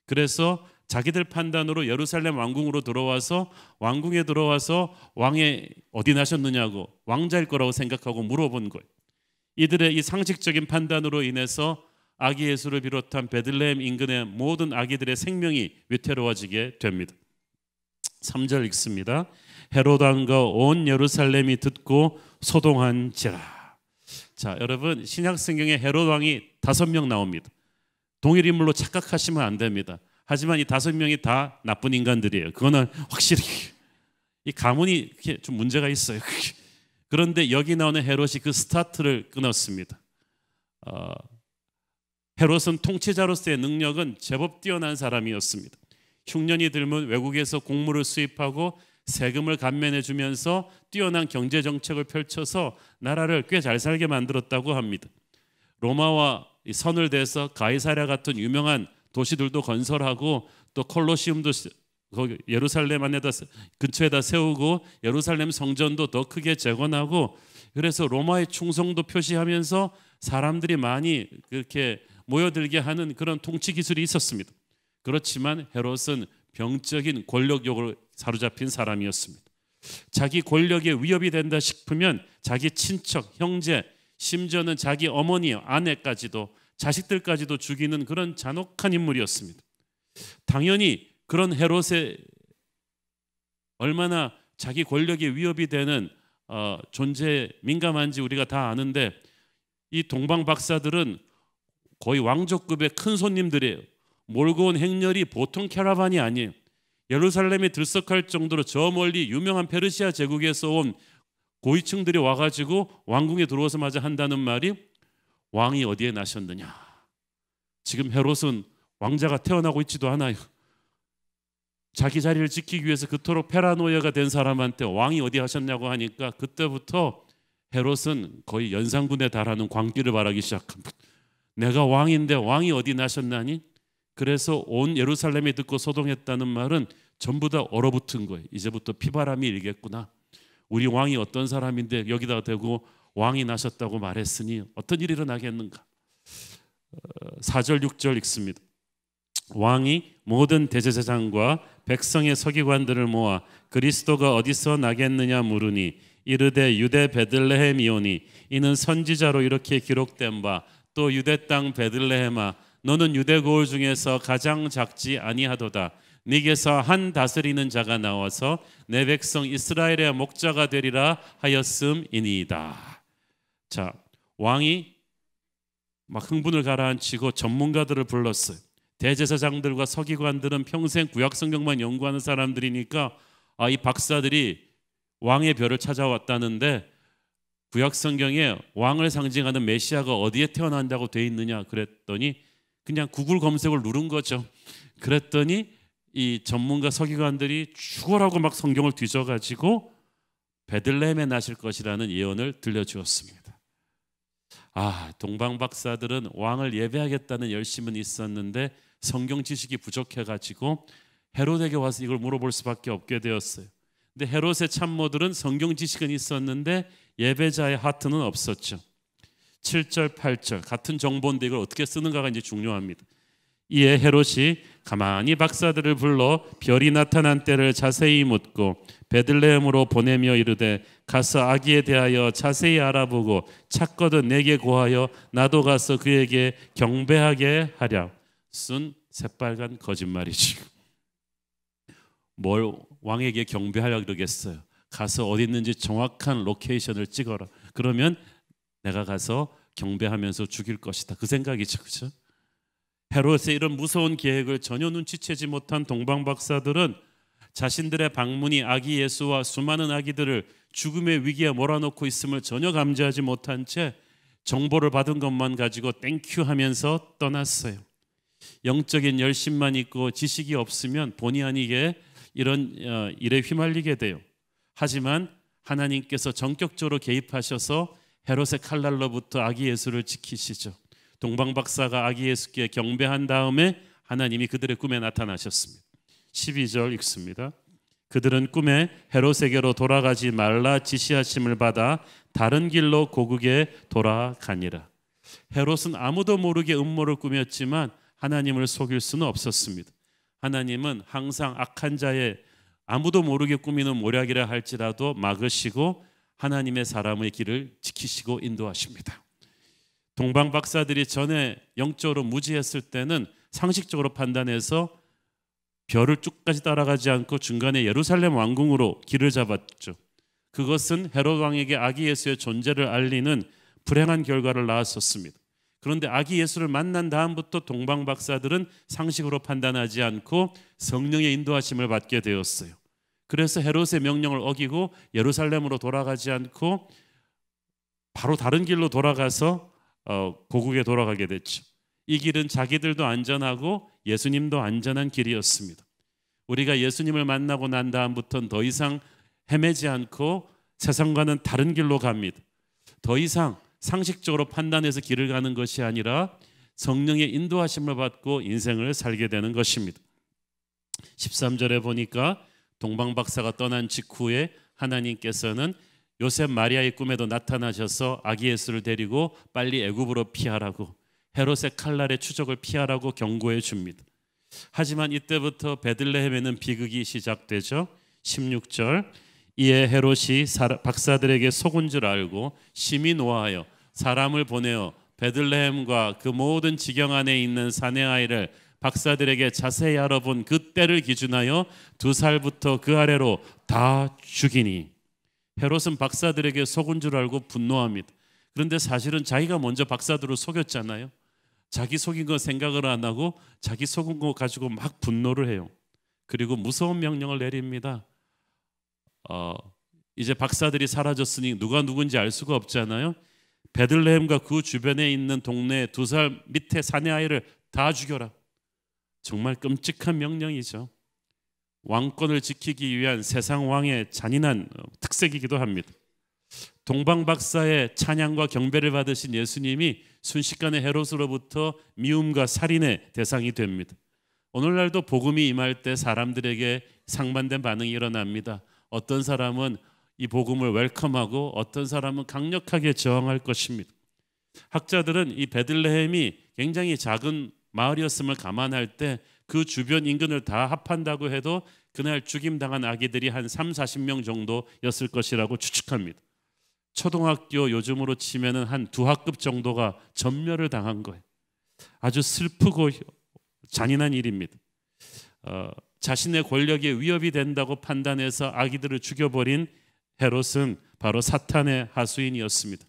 그래서 자기들 판단으로 예루살렘 왕궁으로 들어와서 왕궁에 들어와서 왕의 어디 나셨느냐고, 왕자일 거라고 생각하고 물어본 거예요. 이들의 이 상식적인 판단으로 인해서 아기 예수를 비롯한 베들레헴 인근의 모든 아기들의 생명이 위태로워지게 됩니다. 3절 읽습니다. 헤롯 왕과 온 예루살렘이 듣고 소동한지라. 자, 여러분, 신약 성경에 헤롯 왕이 5명 나옵니다. 동일 인물로 착각하시면 안 됩니다. 하지만 이 5명이 다 나쁜 인간들이에요. 그거는 확실히 이 가문이 좀 문제가 있어요. 그런데 여기 나오는 헤롯이 그 스타트를 끊었습니다. 헤롯은 통치자로서의 능력은 제법 뛰어난 사람이었습니다. 흉년이 들면 외국에서 곡물을 수입하고 세금을 감면해 주면서 뛰어난 경제 정책을 펼쳐서 나라를 꽤 잘 살게 만들었다고 합니다. 로마와 선을 대서 가이사랴 같은 유명한 도시들도 건설하고 또 콜로시움도 예루살렘 안에다 근처에다 세우고 예루살렘 성전도 더 크게 재건하고, 그래서 로마의 충성도 표시하면서 사람들이 많이 그렇게 모여들게 하는 그런 통치 기술이 있었습니다. 그렇지만 헤롯은 병적인 권력욕으로 사로잡힌 사람이었습니다. 자기 권력에 위협이 된다 싶으면 자기 친척, 형제, 심지어는 자기 어머니, 아내까지도, 자식들까지도 죽이는 그런 잔혹한 인물이었습니다. 당연히 그런 헤롯의 얼마나 자기 권력에 위협이 되는 존재에 민감한지 우리가 다 아는데, 이 동방 박사들은 거의 왕족급의 큰 손님들이에요. 몰고 온 행렬이 보통 캐러반이 아니에요. 예루살렘에 들썩할 정도로 저 멀리 유명한 페르시아 제국에서 온 고위층들이 와가지고 왕궁에 들어와서마저 한다는 말이, 왕이 어디에 나셨느냐, 지금 헤롯은 왕자가 태어나고 있지도 않아요. 자기 자리를 지키기 위해서 그토록 페라노이아가 된 사람한테 왕이 어디 하셨냐고 하니까 그때부터 헤롯은 거의 연산군에 달하는 광기를 발하기 시작합니다. 내가 왕인데 왕이 어디 나셨나니? 그래서 온 예루살렘이 듣고 소동했다는 말은 전부 다 얼어붙은 거예요. 이제부터 피바람이 일겠구나. 우리 왕이 어떤 사람인데 여기다 대고 왕이 나셨다고 말했으니 어떤 일이 일어나겠는가. 4절 6절 읽습니다. 왕이 모든 대제사장과 백성의 서기관들을 모아 그리스도가 어디서 나겠느냐 물으니 이르되 유대 베들레헴이오니 이는 선지자로 이렇게 기록된 바 또 유대 땅 베들레헴아 너는 유대 고을 중에서 가장 작지 아니하도다. 네게서 한 다스리는 자가 나와서 내 백성 이스라엘의 목자가 되리라 하였음이니이다. 자, 왕이 막 흥분을 가라앉히고 전문가들을 불렀어요. 대제사장들과 서기관들은 평생 구약 성경만 연구하는 사람들이니까 이 박사들이 왕의 별을 찾아왔다는데 구약 성경에 왕을 상징하는 메시아가 어디에 태어난다고 돼 있느냐 그랬더니 그냥 구글 검색을 누른 거죠. 그랬더니 이 전문가 서기관들이 죽어라고 막 성경을 뒤져가지고 베들레헴에 나실 것이라는 예언을 들려주었습니다. 동방 박사들은 왕을 예배하겠다는 열심은 있었는데 성경 지식이 부족해가지고 헤롯에게 와서 이걸 물어볼 수밖에 없게 되었어요. 근데 헤롯의 참모들은 성경 지식은 있었는데 예배자의 하트는 없었죠. 7절 8절 같은 정보인데 이걸 어떻게 쓰는가가 이제 중요합니다. 이에 헤롯이 가만히 박사들을 불러 별이 나타난 때를 자세히 묻고 베들레헴으로 보내며 이르되 가서 아기에 대하여 자세히 알아보고 찾거든 내게 고하여 나도 가서 그에게 경배하게 하랴. 쓴 새빨간 거짓말이지. 뭘 왕에게 경배하려고 그러겠어요. 가서 어디 있는지 정확한 로케이션을 찍어라. 그러면 내가 가서 경배하면서 죽일 것이다. 그 생각이죠. 그렇죠? 헤롯의 이런 무서운 계획을 전혀 눈치채지 못한 동방 박사들은 자신들의 방문이 아기 예수와 수많은 아기들을 죽음의 위기에 몰아넣고 있음을 전혀 감지하지 못한 채 정보를 받은 것만 가지고 땡큐 하면서 떠났어요. 영적인 열심만 있고 지식이 없으면 본의 아니게 이런 일에 휘말리게 돼요. 하지만 하나님께서 전격적으로 개입하셔서 헤롯의 칼날로부터 아기 예수를 지키시죠. 동방 박사가 아기 예수께 경배한 다음에 하나님이 그들의 꿈에 나타나셨습니다. 12절 읽습니다. 그들은 꿈에 헤롯에게로 돌아가지 말라 지시하심을 받아 다른 길로 고국에 돌아가니라. 헤롯은 아무도 모르게 음모를 꾸몄지만 하나님을 속일 수는 없었습니다. 하나님은 항상 악한 자의 아무도 모르게 꾸미는 모략이라 할지라도 막으시고 하나님의 사람의 길을 지키시고 인도하십니다. 동방 박사들이 전에 영적으로 무지했을 때는 상식적으로 판단해서 별을 쭉까지 따라가지 않고 중간에 예루살렘 왕궁으로 길을 잡았죠. 그것은 헤롯 왕에게 아기 예수의 존재를 알리는 불행한 결과를 낳았었습니다. 그런데 아기 예수를 만난 다음부터 동방 박사들은 상식으로 판단하지 않고 성령의 인도하심을 받게 되었어요. 그래서 헤롯의 명령을 어기고 예루살렘으로 돌아가지 않고 바로 다른 길로 돌아가서 고국에 돌아가게 됐죠. 이 길은 자기들도 안전하고 예수님도 안전한 길이었습니다. 우리가 예수님을 만나고 난 다음부터는 더 이상 헤매지 않고 세상과는 다른 길로 갑니다. 더 이상 상식적으로 판단해서 길을 가는 것이 아니라 성령의 인도하심을 받고 인생을 살게 되는 것입니다. 13절에 보니까 동방 박사가 떠난 직후에 하나님께서는 요셉 마리아의 꿈에도 나타나셔서 아기 예수를 데리고 빨리 애굽으로 피하라고 헤롯의 칼날의 추적을 피하라고 경고해 줍니다. 하지만 이때부터 베들레헴에는 비극이 시작되죠. 16절 이에 헤롯이 박사들에게 속은 줄 알고 심히 노하여 사람을 보내어 베들레헴과 그 모든 지경 안에 있는 사내 아이를 박사들에게 자세히 알아본 그 때를 기준하여 2살부터 그 아래로 다 죽이니. 헤롯은 박사들에게 속은 줄 알고 분노합니다. 그런데 사실은 자기가 먼저 박사들을 속였잖아요. 자기 속인 거 생각을 안 하고 자기 속은 거 가지고 막 분노를 해요. 그리고 무서운 명령을 내립니다. 이제 박사들이 사라졌으니 누가 누군지 알 수가 없잖아요. 베들레헴과 그 주변에 있는 동네 2살 밑에 사내 아이를 다 죽여라. 정말 끔찍한 명령이죠. 왕권을 지키기 위한 세상 왕의 잔인한 특색이기도 합니다. 동방박사의 찬양과 경배를 받으신 예수님이 순식간에 헤롯으로부터 미움과 살인의 대상이 됩니다. 오늘날도 복음이 임할 때 사람들에게 상반된 반응이 일어납니다. 어떤 사람은 이 복음을 웰컴하고 어떤 사람은 강력하게 저항할 것입니다. 학자들은 이 베들레헴이 굉장히 작은 마을이었음을 감안할 때 그 주변 인근을 다 합한다고 해도 그날 죽임당한 아기들이 한 30-40명 정도였을 것이라고 추측합니다. 초등학교 요즘으로 치면은 한 2학급 정도가 전멸을 당한 거예요. 아주 슬프고 잔인한 일입니다. 자신의 권력에 위협이 된다고 판단해서 아기들을 죽여버린 헤롯은 바로 사탄의 하수인이었습니다.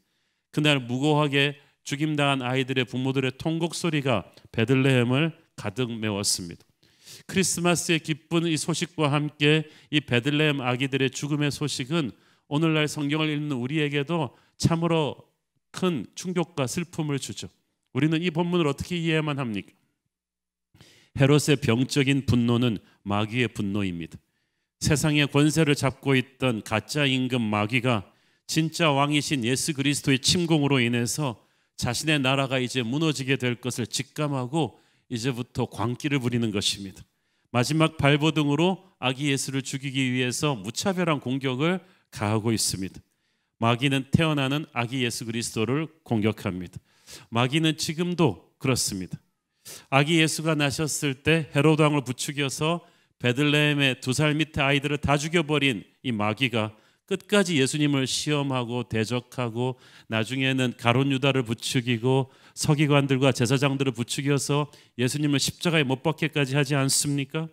그날 무고하게 죽임당한 아이들의 부모들의 통곡 소리가 베들레헴을 가득 메웠습니다. 크리스마스의 기쁜 이 소식과 함께 이 베들레헴 아기들의 죽음의 소식은 오늘날 성경을 읽는 우리에게도 참으로 큰 충격과 슬픔을 주죠. 우리는 이 본문을 어떻게 이해해야만 합니까? 헤롯의 병적인 분노는 마귀의 분노입니다. 세상의 권세를 잡고 있던 가짜 임금 마귀가 진짜 왕이신 예수 그리스도의 침공으로 인해서 자신의 나라가 이제 무너지게 될 것을 직감하고 이제부터 광기를 부리는 것입니다. 마지막 발버둥으로 아기 예수를 죽이기 위해서 무차별한 공격을 가하고 있습니다. 마귀는 태어나는 아기 예수 그리스도를 공격합니다. 마귀는 지금도 그렇습니다. 아기 예수가 나셨을 때 헤롯 왕을 부추겨서 베들레헴의 2살 밑에 아이들을 다 죽여버린 이 마귀가 끝까지 예수님을 시험하고 대적하고 나중에는 가룟 유다를 부추기고 서기관들과 제사장들을 부추겨서 예수님을 십자가에 못 박게까지 하지 않습니까?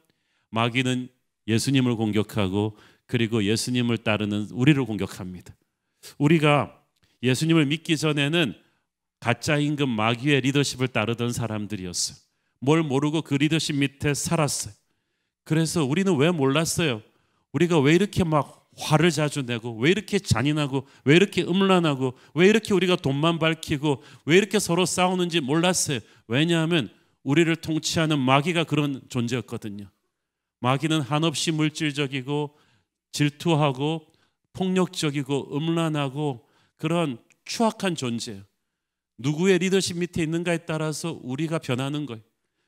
마귀는 예수님을 공격하고 그리고 예수님을 따르는 우리를 공격합니다. 우리가 예수님을 믿기 전에는 가짜 임금 마귀의 리더십을 따르던 사람들이었어요. 뭘 모르고 그 리더십 밑에 살았어요. 그래서 우리는 왜 몰랐어요? 우리가 왜 이렇게 막 화를 자주 내고 왜 이렇게 잔인하고 왜 이렇게 음란하고 왜 이렇게 우리가 돈만 밝히고 왜 이렇게 서로 싸우는지 몰랐어요. 왜냐하면 우리를 통치하는 마귀가 그런 존재였거든요. 마귀는 한없이 물질적이고 질투하고 폭력적이고 음란하고 그런 추악한 존재예요. 누구의 리더십 밑에 있는가에 따라서 우리가 변하는 거예요.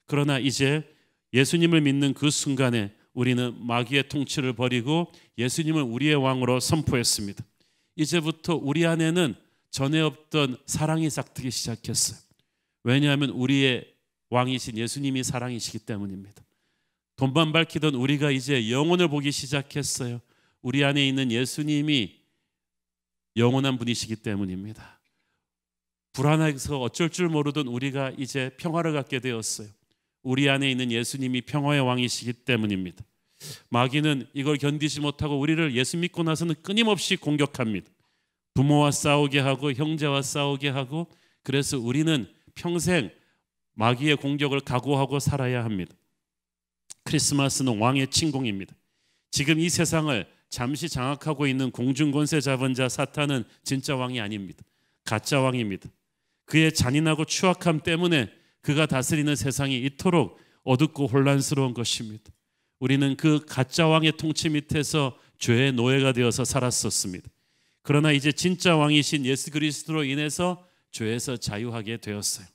그러나 이제 예수님을 믿는 그 순간에 우리는 마귀의 통치를 버리고 예수님을 우리의 왕으로 선포했습니다. 이제부터 우리 안에는 전에 없던 사랑이 싹트기 시작했어요. 왜냐하면 우리의 왕이신 예수님이 사랑이시기 때문입니다. 돈만 밝히던 우리가 이제 영혼을 보기 시작했어요. 우리 안에 있는 예수님이 영원한 분이시기 때문입니다. 불안해서 어쩔 줄 모르던 우리가 이제 평화를 갖게 되었어요. 우리 안에 있는 예수님이 평화의 왕이시기 때문입니다. 마귀는 이걸 견디지 못하고 우리를 예수 믿고 나서는 끊임없이 공격합니다. 부모와 싸우게 하고 형제와 싸우게 하고 그래서 우리는 평생 마귀의 공격을 각오하고 살아야 합니다. 크리스마스는 왕의 침공입니다. 지금 이 세상을 잠시 장악하고 있는 공중권세 잡은 자 사탄은 진짜 왕이 아닙니다. 가짜 왕입니다. 그의 잔인하고 추악함 때문에 그가 다스리는 세상이 이토록 어둡고 혼란스러운 것입니다. 우리는 그 가짜 왕의 통치 밑에서 죄의 노예가 되어서 살았었습니다. 그러나 이제 진짜 왕이신 예수 그리스도로 인해서 죄에서 자유하게 되었어요.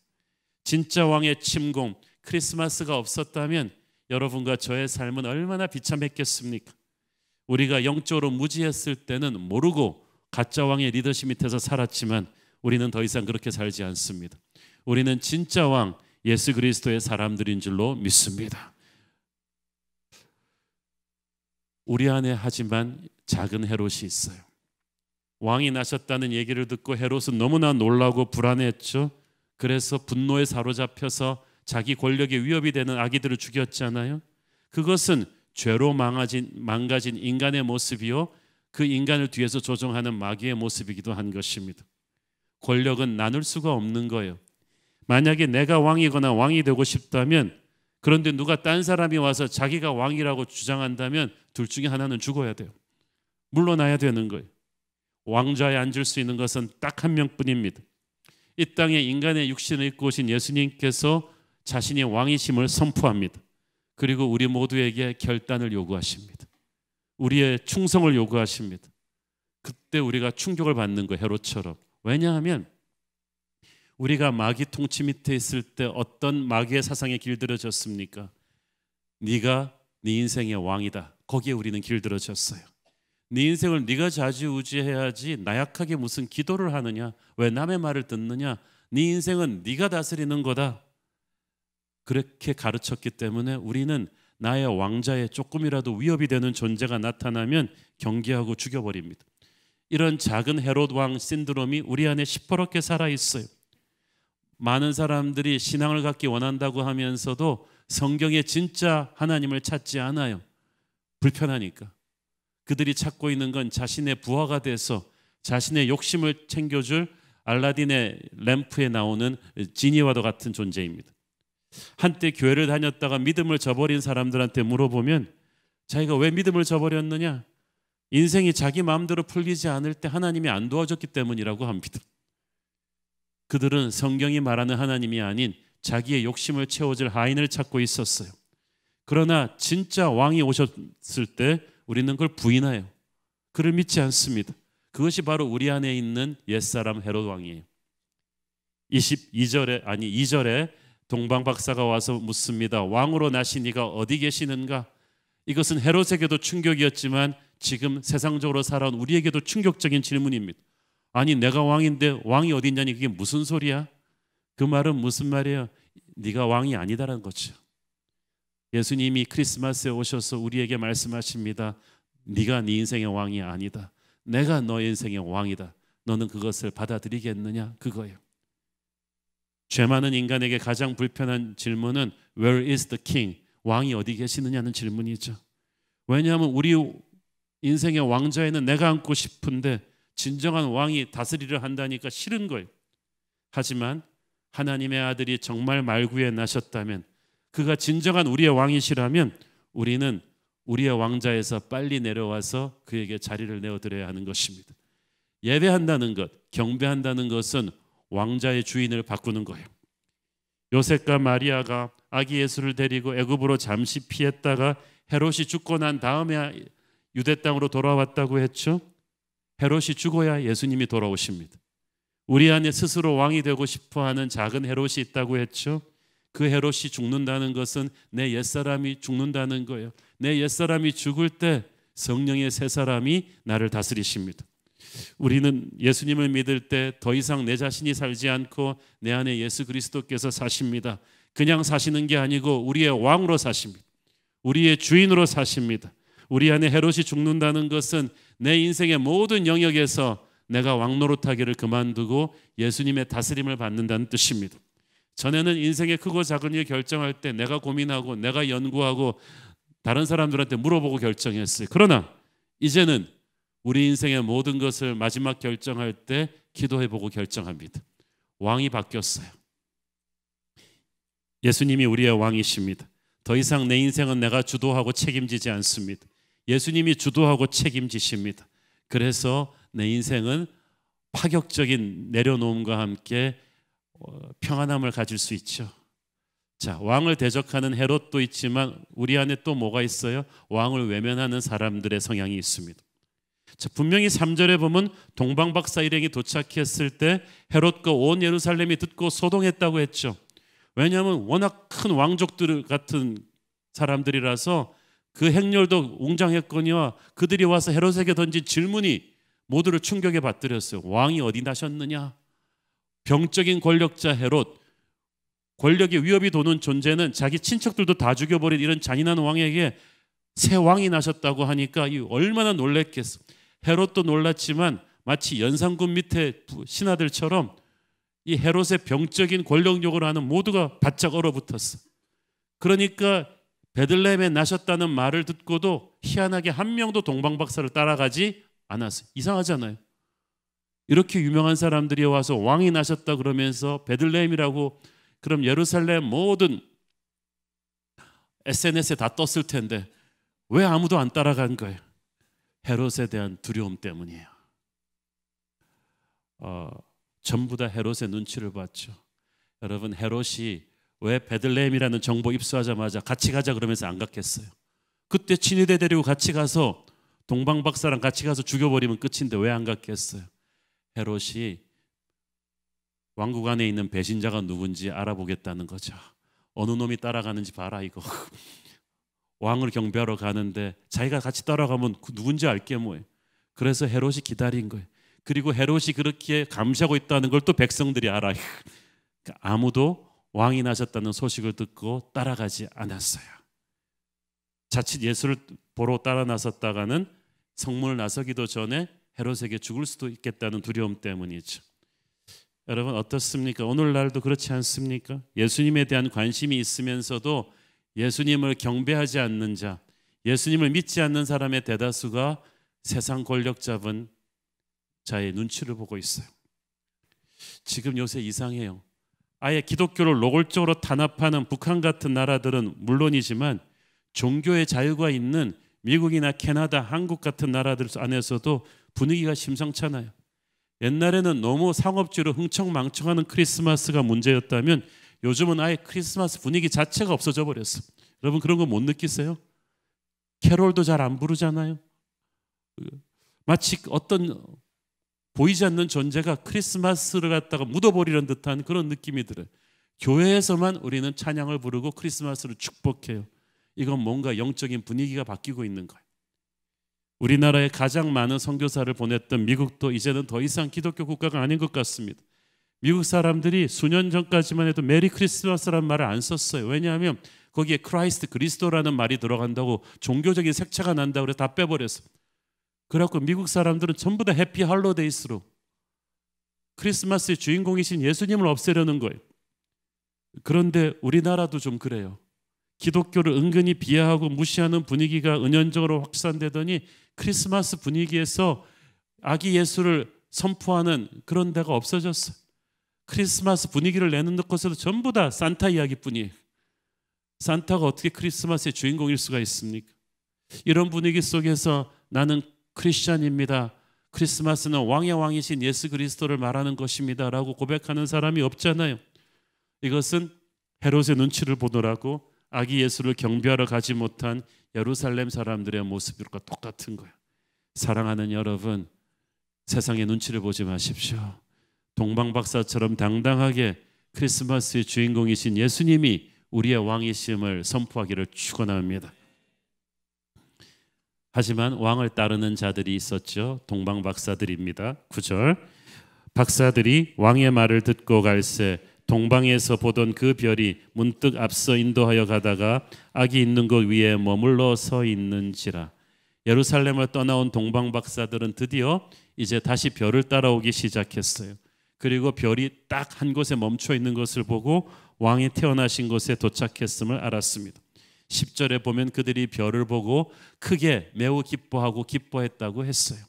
진짜 왕의 침공, 크리스마스가 없었다면 여러분과 저의 삶은 얼마나 비참했겠습니까? 우리가 영적으로 무지했을 때는 모르고 가짜 왕의 리더십 밑에서 살았지만 우리는 더 이상 그렇게 살지 않습니다. 우리는 진짜 왕 예수 그리스도의 사람들인 줄로 믿습니다. 우리 안에 하지만 작은 헤롯이 있어요. 왕이 나셨다는 얘기를 듣고 헤롯은 너무나 놀라고 불안했죠. 그래서 분노에 사로잡혀서 자기 권력에 위협이 되는 아기들을 죽였잖아요. 그것은 죄로 망가진 인간의 모습이요, 그 인간을 뒤에서 조종하는 마귀의 모습이기도 한 것입니다. 권력은 나눌 수가 없는 거예요. 만약에 내가 왕이거나 왕이 되고 싶다면, 그런데 누가 딴 사람이 와서 자기가 왕이라고 주장한다면 둘 중에 하나는 죽어야 돼요. 물러나야 되는 거예요. 왕좌에 앉을 수 있는 것은 딱 한 명뿐입니다. 이 땅에 인간의 육신을 입고 오신 예수님께서 자신이 왕이심을 선포합니다. 그리고 우리 모두에게 결단을 요구하십니다. 우리의 충성을 요구하십니다. 그때 우리가 충격을 받는 거예요. 헤롯처럼. 왜냐하면 우리가 마귀 통치 밑에 있을 때 어떤 마귀의 사상에 길들여졌습니까? 네가 네 인생의 왕이다. 거기에 우리는 길들여졌어요. 네 인생을 네가 좌지우지해야지 나약하게 무슨 기도를 하느냐? 왜 남의 말을 듣느냐? 네 인생은 네가 다스리는 거다. 그렇게 가르쳤기 때문에 우리는 나의 왕자에 조금이라도 위협이 되는 존재가 나타나면 경계하고 죽여버립니다. 이런 작은 헤롯 왕 신드롬이 우리 안에 시퍼렇게 살아있어요. 많은 사람들이 신앙을 갖기 원한다고 하면서도 성경에 진짜 하나님을 찾지 않아요. 불편하니까. 그들이 찾고 있는 건 자신의 부하가 돼서 자신의 욕심을 챙겨줄 알라딘의 램프에 나오는 지니와도 같은 존재입니다. 한때 교회를 다녔다가 믿음을 저버린 사람들한테 물어보면 자기가 왜 믿음을 저버렸느냐? 인생이 자기 마음대로 풀리지 않을 때 하나님이 안 도와줬기 때문이라고 합니다. 그들은 성경이 말하는 하나님이 아닌 자기의 욕심을 채워줄 하인을 찾고 있었어요. 그러나 진짜 왕이 오셨을 때 우리는 그걸 부인해요. 그를 믿지 않습니다. 그것이 바로 우리 안에 있는 옛사람 헤롯 왕이에요. 2절에 동방 박사가 와서 묻습니다. 왕으로 나신 이가 어디 계시는가? 이것은 헤롯에게도 충격이었지만 지금 세상적으로 살아온 우리에게도 충격적인 질문입니다. 아니 내가 왕인데 왕이 어디 있냐니 그게 무슨 소리야? 그 말은 무슨 말이에요? 네가 왕이 아니다라는 거죠. 예수님이 크리스마스에 오셔서 우리에게 말씀하십니다. 네가 네 인생의 왕이 아니다. 내가 너의 인생의 왕이다. 너는 그것을 받아들이겠느냐? 그거예요. 죄 많은 인간에게 가장 불편한 질문은 Where is the king? 왕이 어디 계시느냐는 질문이죠. 왜냐하면 우리 인생의 왕좌에는 내가 앉고 싶은데 진정한 왕이 다스리려 한다니까 싫은 거예요. 하지만 하나님의 아들이 정말 말구에 나셨다면 그가 진정한 우리의 왕이시라면 우리는 우리의 왕좌에서 빨리 내려와서 그에게 자리를 내어드려야 하는 것입니다. 예배한다는 것, 경배한다는 것은 왕자의 주인을 바꾸는 거예요. 요셉과 마리아가 아기 예수를 데리고 애굽으로 잠시 피했다가 헤롯이 죽고 난 다음에 유대 땅으로 돌아왔다고 했죠. 헤롯이 죽어야 예수님이 돌아오십니다. 우리 안에 스스로 왕이 되고 싶어하는 작은 헤롯이 있다고 했죠. 그 헤롯이 죽는다는 것은 내 옛사람이 죽는다는 거예요. 내 옛사람이 죽을 때 성령의 새 사람이 나를 다스리십니다. 우리는 예수님을 믿을 때 더 이상 내 자신이 살지 않고 내 안에 예수 그리스도께서 사십니다. 그냥 사시는 게 아니고 우리의 왕으로 사십니다. 우리의 주인으로 사십니다. 우리 안에 헤롯이 죽는다는 것은 내 인생의 모든 영역에서 내가 왕 노릇하기를 그만두고 예수님의 다스림을 받는다는 뜻입니다. 전에는 인생의 크고 작은 일 결정할 때 내가 고민하고 내가 연구하고 다른 사람들한테 물어보고 결정했어요. 그러나 이제는 우리 인생의 모든 것을 마지막 결정할 때 기도해보고 결정합니다. 왕이 바뀌었어요. 예수님이 우리의 왕이십니다. 더 이상 내 인생은 내가 주도하고 책임지지 않습니다. 예수님이 주도하고 책임지십니다. 그래서 내 인생은 파격적인 내려놓음과 함께 평안함을 가질 수 있죠. 자, 왕을 대적하는 헤롯도 있지만 우리 안에 또 뭐가 있어요? 왕을 외면하는 사람들의 성향이 있습니다. 자, 분명히 3절에 보면 동방박사 일행이 도착했을 때 헤롯과 온 예루살렘이 듣고 소동했다고 했죠. 왜냐하면 워낙 큰 왕족들 같은 사람들이라서 그 행렬도 웅장했거니와 그들이 와서 헤롯에게 던진 질문이 모두를 충격에 받들였어요. 왕이 어디 나셨느냐? 병적인 권력자 헤롯, 권력의 위협이 도는 존재는 자기 친척들도 다 죽여버린 이런 잔인한 왕에게 새 왕이 나셨다고 하니까 얼마나 놀랬겠어. 헤롯도 놀랐지만 마치 연산군 밑에 신하들처럼 이 헤롯의 병적인 권력욕을 하는 모두가 바짝 얼어붙었어. 그러니까 베들레헴에 나셨다는 말을 듣고도 희한하게 한 명도 동방박사를 따라가지 않았어요. 이상하잖아요. 이렇게 유명한 사람들이 와서 왕이 나셨다 그러면서 베들레헴이라고 그럼 예루살렘 모든 SNS에 다 떴을 텐데 왜 아무도 안 따라간 거예요? 헤롯에 대한 두려움 때문이에요. 전부 다 헤롯의 눈치를 봤죠. 여러분, 헤롯이 왜 베들레헴이라는 정보 입수하자마자 같이 가자 그러면서 안 갔겠어요? 그때 친위대 데리고 같이 가서 동방박사랑 같이 가서 죽여버리면 끝인데 왜 안 갔겠어요? 헤롯이 왕국 안에 있는 배신자가 누군지 알아보겠다는 거죠. 어느 놈이 따라가는지 봐라 이거. 왕을 경배하러 가는데 자기가 같이 따라가면 누군지 알게 뭐예요. 그래서 헤롯이 기다린 거예요. 그리고 헤롯이 그렇게 감시하고 있다는 걸 또 백성들이 알아요. 그러니까 아무도 왕이 나셨다는 소식을 듣고 따라가지 않았어요. 자칫 예수를 보러 따라 나섰다가는 성문을 나서기도 전에 헤롯에게 죽을 수도 있겠다는 두려움 때문이죠. 여러분 어떻습니까? 오늘날도 그렇지 않습니까? 예수님에 대한 관심이 있으면서도 예수님을 경배하지 않는 자, 예수님을 믿지 않는 사람의 대다수가 세상 권력 잡은 자의 눈치를 보고 있어요. 지금 요새 이상해요. 아예 기독교를 노골적으로 탄압하는 북한 같은 나라들은 물론이지만 종교의 자유가 있는 미국이나 캐나다, 한국 같은 나라들 안에서도 분위기가 심상찮아요. 옛날에는 너무 상업주의로 흥청망청하는 크리스마스가 문제였다면 요즘은 아예 크리스마스 분위기 자체가 없어져 버렸어. 여러분 그런 거 못 느끼세요? 캐롤도 잘 안 부르잖아요. 마치 어떤 보이지 않는 존재가 크리스마스를 갖다가 묻어버리는 듯한 그런 느낌이 들어요. 교회에서만 우리는 찬양을 부르고 크리스마스를 축복해요. 이건 뭔가 영적인 분위기가 바뀌고 있는 거예요. 우리나라에 가장 많은 선교사를 보냈던 미국도 이제는 더 이상 기독교 국가가 아닌 것 같습니다. 미국 사람들이 수년 전까지만 해도 메리 크리스마스라는 말을 안 썼어요. 왜냐하면 거기에 크라이스트 그리스도라는 말이 들어간다고 종교적인 색채가 난다고 그래서 다 빼버렸어. 그래갖고 미국 사람들은 전부 다 해피 할로데이스로 크리스마스의 주인공이신 예수님을 없애려는 거예요. 그런데 우리나라도 좀 그래요. 기독교를 은근히 비하하고 무시하는 분위기가 은연적으로 확산되더니 크리스마스 분위기에서 아기 예수를 선포하는 그런 데가 없어졌어요. 크리스마스 분위기를 내는 곳에도 전부 다 산타 이야기뿐이에요. 산타가 어떻게 크리스마스의 주인공일 수가 있습니까? 이런 분위기 속에서 나는 크리스찬입니다. 크리스마스는 왕의 왕이신 예수 그리스도를 말하는 것입니다 라고 고백하는 사람이 없잖아요. 이것은 헤롯의 눈치를 보느라고 아기 예수를 경배하러 가지 못한 예루살렘 사람들의 모습과 똑같은 거예요. 사랑하는 여러분, 세상의 눈치를 보지 마십시오. 동방박사처럼 당당하게 크리스마스의 주인공이신 예수님이 우리의 왕이심을 선포하기를 축원합니다. 하지만 왕을 따르는 자들이 있었죠. 동방박사들입니다. 9절 박사들이 왕의 말을 듣고 갈새 동방에서 보던 그 별이 문득 앞서 인도하여 가다가 아기 있는 곳 위에 머물러 서 있는지라. 예루살렘을 떠나온 동방박사들은 드디어 이제 다시 별을 따라오기 시작했어요. 그리고 별이 딱 한 곳에 멈춰 있는 것을 보고 왕이 태어나신 곳에 도착했음을 알았습니다. 10절에 보면 그들이 별을 보고 크게 매우 기뻐하고 기뻐했다고 했어요.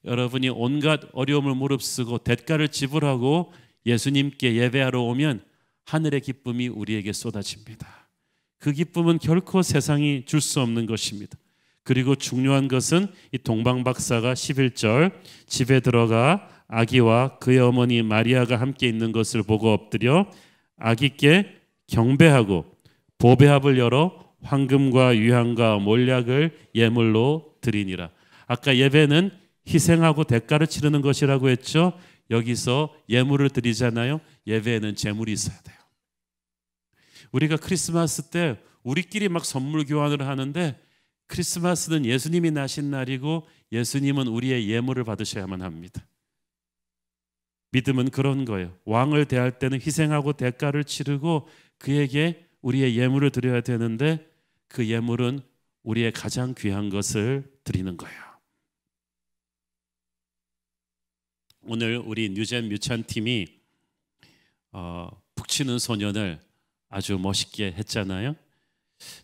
여러분이 온갖 어려움을 무릅쓰고 대가를 지불하고 예수님께 예배하러 오면 하늘의 기쁨이 우리에게 쏟아집니다. 그 기쁨은 결코 세상이 줄 수 없는 것입니다. 그리고 중요한 것은 이 동방박사가 11절 집에 들어가 아기와 그의 어머니 마리아가 함께 있는 것을 보고 엎드려 아기께 경배하고 보배합을 열어 황금과 유향과 몰약을 예물로 드리니라. 아까 예배는 희생하고 대가를 치르는 것이라고 했죠. 여기서 예물을 드리잖아요. 예배에는 제물이 있어야 돼요. 우리가 크리스마스 때 우리끼리 막 선물 교환을 하는데 크리스마스는 예수님이 나신 날이고 예수님은 우리의 예물을 받으셔야만 합니다. 믿음은 그런 거예요. 왕을 대할 때는 희생하고 대가를 치르고 그에게 우리의 예물을 드려야 되는데 그 예물은 우리의 가장 귀한 것을 드리는 거예요. 오늘 우리 뉴젠 뮤찬 팀이 북치는 소년을 아주 멋있게 했잖아요.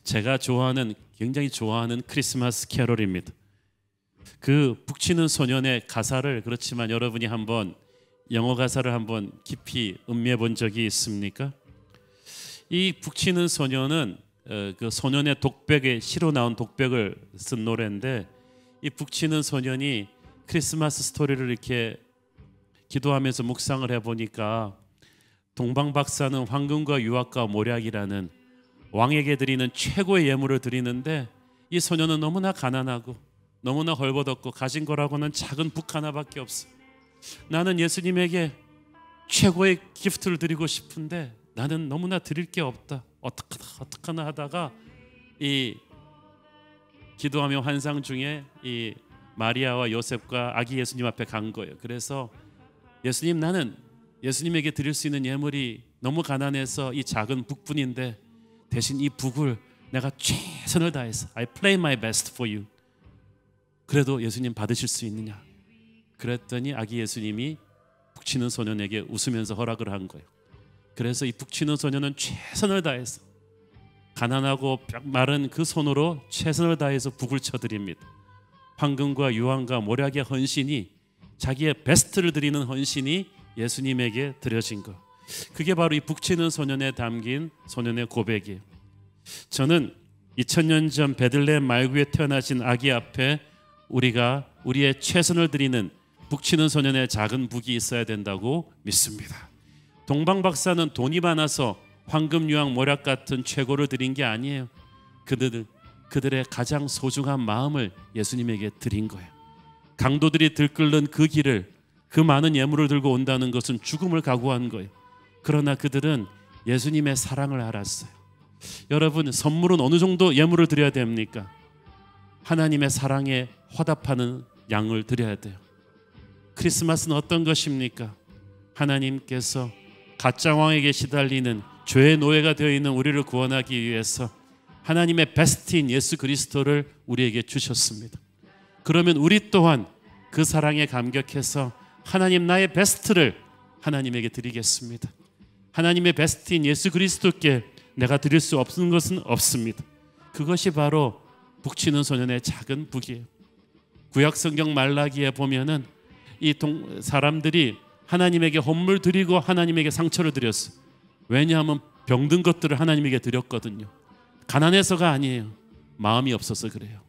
제가 굉장히 좋아하는 크리스마스 캐롤입니다. 그 북치는 소년의 가사를 그렇지만 여러분이 한번 영어 가사를 한번 깊이 음미해 본 적이 있습니까? 이 북치는 소년은 그 소년의 독백에 시로 나온 독백을 쓴 노래인데 이 북치는 소년이 크리스마스 스토리를 이렇게 기도하면서 묵상을 해보니까 동방박사는 황금과 유학과 몰약이라는 왕에게 드리는 최고의 예물을 드리는데 이 소년은 너무나 가난하고 너무나 헐벗었고 가진 거라고는 작은 북 하나밖에 없어. 나는 예수님에게 최고의 기프트를 드리고 싶은데 나는 너무나 드릴 게 없다. 어떡하나 하다가 이 기도하며 환상 중에 이 마리아와 요셉과 아기 예수님 앞에 간 거예요. 그래서 예수님, 나는 예수님에게 드릴 수 있는 예물이 너무 가난해서 이 작은 북뿐인데 대신 이 북을 내가 최선을 다해서 I play my best for you. 그래도 예수님 받으실 수 있느냐? 그랬더니 아기 예수님이 북치는 소년에게 웃으면서 허락을 한 거예요. 그래서 이 북치는 소년은 최선을 다해서 가난하고 마른 그 손으로 최선을 다해서 북을 쳐드립니다. 황금과 유황과 모략의 헌신이, 자기의 베스트를 드리는 헌신이 예수님에게 드려진 것. 그게 바로 이 북치는 소년에 담긴 소년의 고백이에요. 저는 2000년 전 베들레헴 말구에 태어나신 아기 앞에 우리가 우리의 최선을 드리는 북치는 소년의 작은 북이 있어야 된다고 믿습니다. 동방 박사는 돈이 많아서 황금, 유황, 모략 같은 최고를 드린 게 아니에요. 그들의 가장 소중한 마음을 예수님에게 드린 거예요. 강도들이 들끓는 그 길을, 그 많은 예물을 들고 온다는 것은 죽음을 각오한 거예요. 그러나 그들은 예수님의 사랑을 알았어요. 여러분, 선물은 어느 정도 예물을 드려야 됩니까? 하나님의 사랑에 화답하는 양을 드려야 돼요. 크리스마스는 어떤 것입니까? 하나님께서 가짜 왕에게 시달리는 죄의 노예가 되어 있는 우리를 구원하기 위해서 하나님의 베스트인 예수 그리스도를 우리에게 주셨습니다. 그러면 우리 또한 그 사랑에 감격해서 하나님, 나의 베스트를 하나님에게 드리겠습니다. 하나님의 베스트인 예수 그리스도께 내가 드릴 수 없는 것은 없습니다. 그것이 바로 북치는 소년의 작은 북이에요. 구약 성경 말라기에 보면은 이 사람들이 하나님에게 헌물 드리고 하나님에게 상처를 드렸어요. 왜냐하면 병든 것들을 하나님에게 드렸거든요. 가난해서가 아니에요. 마음이 없어서 그래요.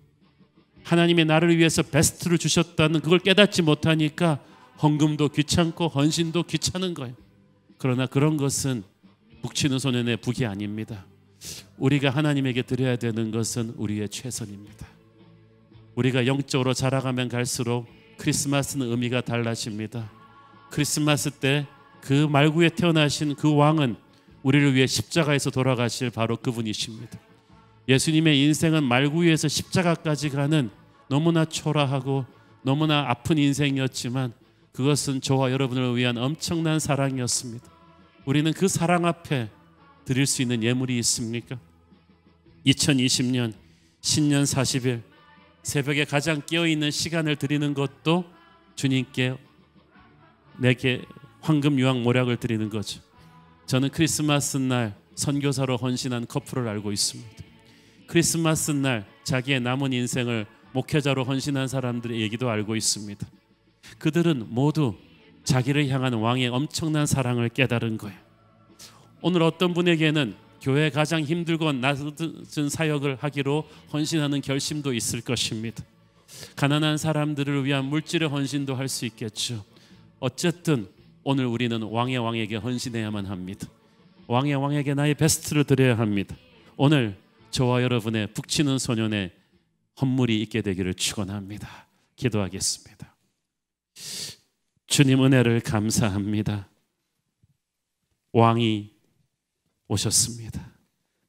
하나님이 나를 위해서 베스트를 주셨다는 그걸 깨닫지 못하니까 헌금도 귀찮고 헌신도 귀찮은 거예요. 그러나 그런 것은 북치는 소년의 북이 아닙니다. 우리가 하나님에게 드려야 되는 것은 우리의 최선입니다. 우리가 영적으로 자라가면 갈수록 크리스마스는 의미가 달라집니다. 크리스마스 때 그 말구에 태어나신 그 왕은 우리를 위해 십자가에서 돌아가실 바로 그분이십니다. 예수님의 인생은 말구 위에서 십자가까지 가는 너무나 초라하고 너무나 아픈 인생이었지만 그것은 저와 여러분을 위한 엄청난 사랑이었습니다. 우리는 그 사랑 앞에 드릴 수 있는 예물이 있습니까? 2020년 신년 40일 새벽에 가장 깨어있는 시간을 드리는 것도 주님께 내게 황금, 유황, 모략을 드리는 거죠. 저는 크리스마스 날 선교사로 헌신한 커플을 알고 있습니다. 크리스마스 날 자기의 남은 인생을 목회자로 헌신한 사람들의 얘기도 알고 있습니다. 그들은 모두 자기를 향한 왕의 엄청난 사랑을 깨달은 거예요. 오늘 어떤 분에게는 교회에 가장 힘들고 낮은 사역을 하기로 헌신하는 결심도 있을 것입니다. 가난한 사람들을 위한 물질의 헌신도 할 수 있겠죠. 어쨌든 오늘 우리는 왕의 왕에게 헌신해야만 합니다. 왕의 왕에게 나의 베스트를 드려야 합니다. 오늘 저와 여러분의 북치는 소년의 헌물이 있게 되기를 축원합니다. 기도하겠습니다. 주님, 은혜를 감사합니다. 왕이 오셨습니다.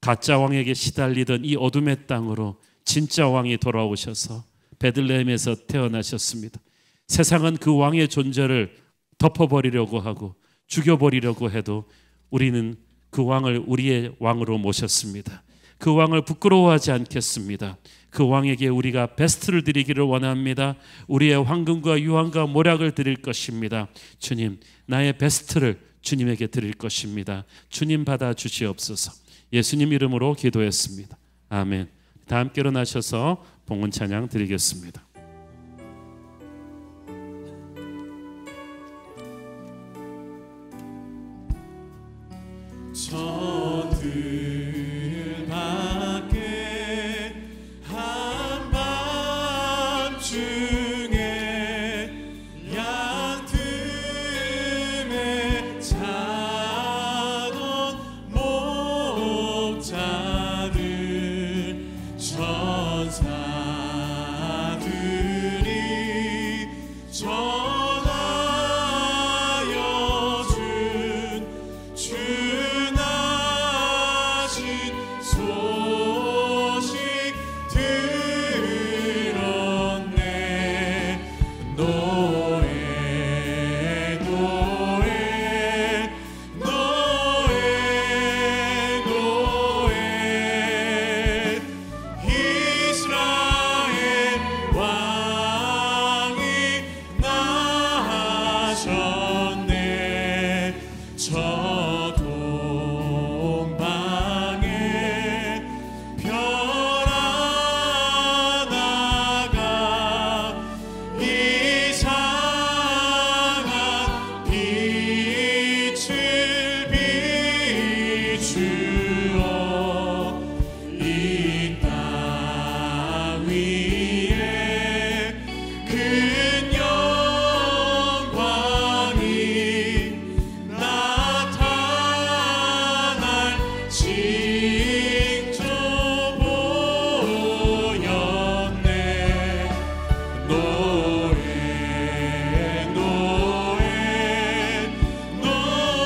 가짜 왕에게 시달리던 이 어둠의 땅으로 진짜 왕이 돌아오셔서 베들레헴에서 태어나셨습니다. 세상은 그 왕의 존재를 덮어버리려고 하고 죽여버리려고 해도 우리는 그 왕을 우리의 왕으로 모셨습니다. 그 왕을 부끄러워하지 않겠습니다. 그 왕에게 우리가 베스트를 드리기를 원합니다. 우리의 황금과 유황과 모략을 드릴 것입니다. 주님, 나의 베스트를 주님에게 드릴 것입니다. 주님 받아 주시옵소서. 예수님 이름으로 기도했습니다. 아멘. 다 함께 일어나셔서 봉헌 찬양 드리겠습니다. 저들 밖에 한밤중에 양 틈에 자던 목자들 천사들 주어 이 땅 위에 큰 영광이 나타날 징조 보였네. 노에 노에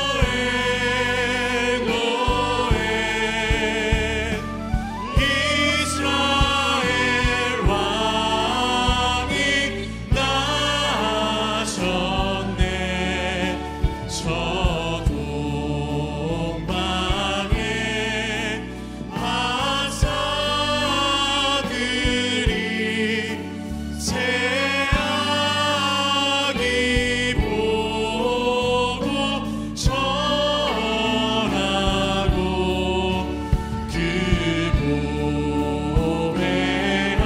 노에 노에 이스라엘 왕이 나셨네. 저 동방에 바사들이 새아기 보고 전하고 그 보배가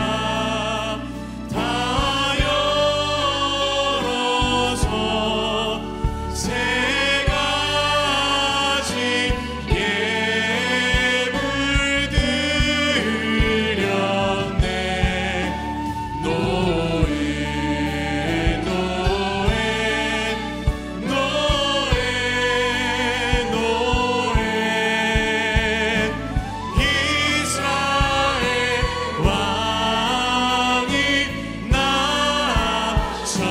다 열어서 세 가지 예물 드렸네. 노에 노에 노에 노에 이스라엘 왕이 나셨네.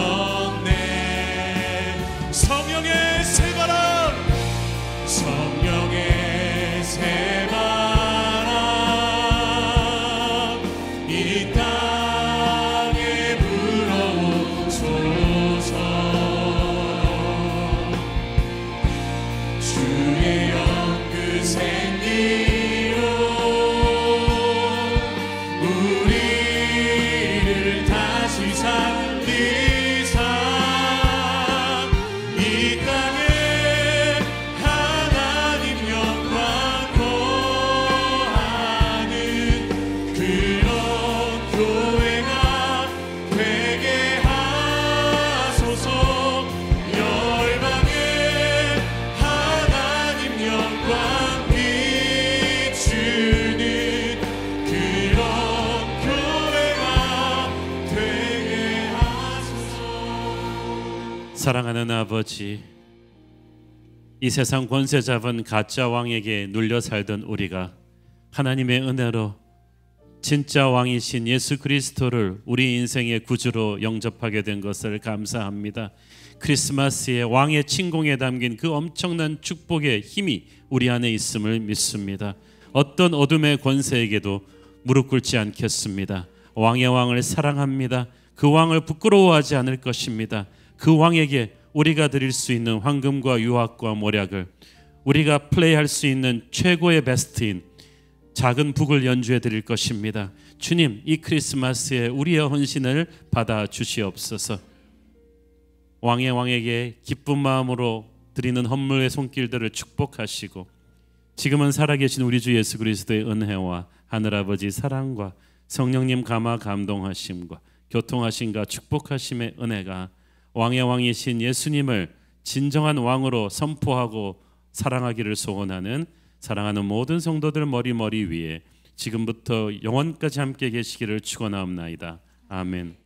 성령의 새바람 성령의 새바람 이 땅에 불어오소서. 주의 영그 생기로 우리를 다시 살리사 이 땅에 하나님 영광 거하는 그런 교회가 되게 하소서. 열방에 하나님 영광 비추는 그런 교회가 되게 하소서. 사랑하는 아버지, 이 세상 권세 잡은 가짜 왕에게 눌려 살던 우리가 하나님의 은혜로 진짜 왕이신 예수 그리스도를 우리 인생의 구주로 영접하게 된 것을 감사합니다. 크리스마스에 왕의 침공에 담긴 그 엄청난 축복의 힘이 우리 안에 있음을 믿습니다. 어떤 어둠의 권세에게도 무릎 꿇지 않겠습니다. 왕의 왕을 사랑합니다. 그 왕을 부끄러워하지 않을 것입니다. 그 왕에게 우리가 드릴 수 있는 황금과 유황과 모략을, 우리가 플레이할 수 있는 최고의 베스트인 작은 북을 연주해 드릴 것입니다. 주님, 이 크리스마스에 우리의 헌신을 받아 주시옵소서. 왕의 왕에게 기쁜 마음으로 드리는 헌물의 손길들을 축복하시고, 지금은 살아계신 우리 주 예수 그리스도의 은혜와 하늘아버지 사랑과 성령님 감화 감동하심과 교통하심과 축복하심의 은혜가 왕의 왕이신 예수님을 진정한 왕으로 선포하고 사랑하기를 소원하는 사랑하는 모든 성도들 머리 위에 지금부터 영원까지 함께 계시기를 축원하옵나이다. 아멘.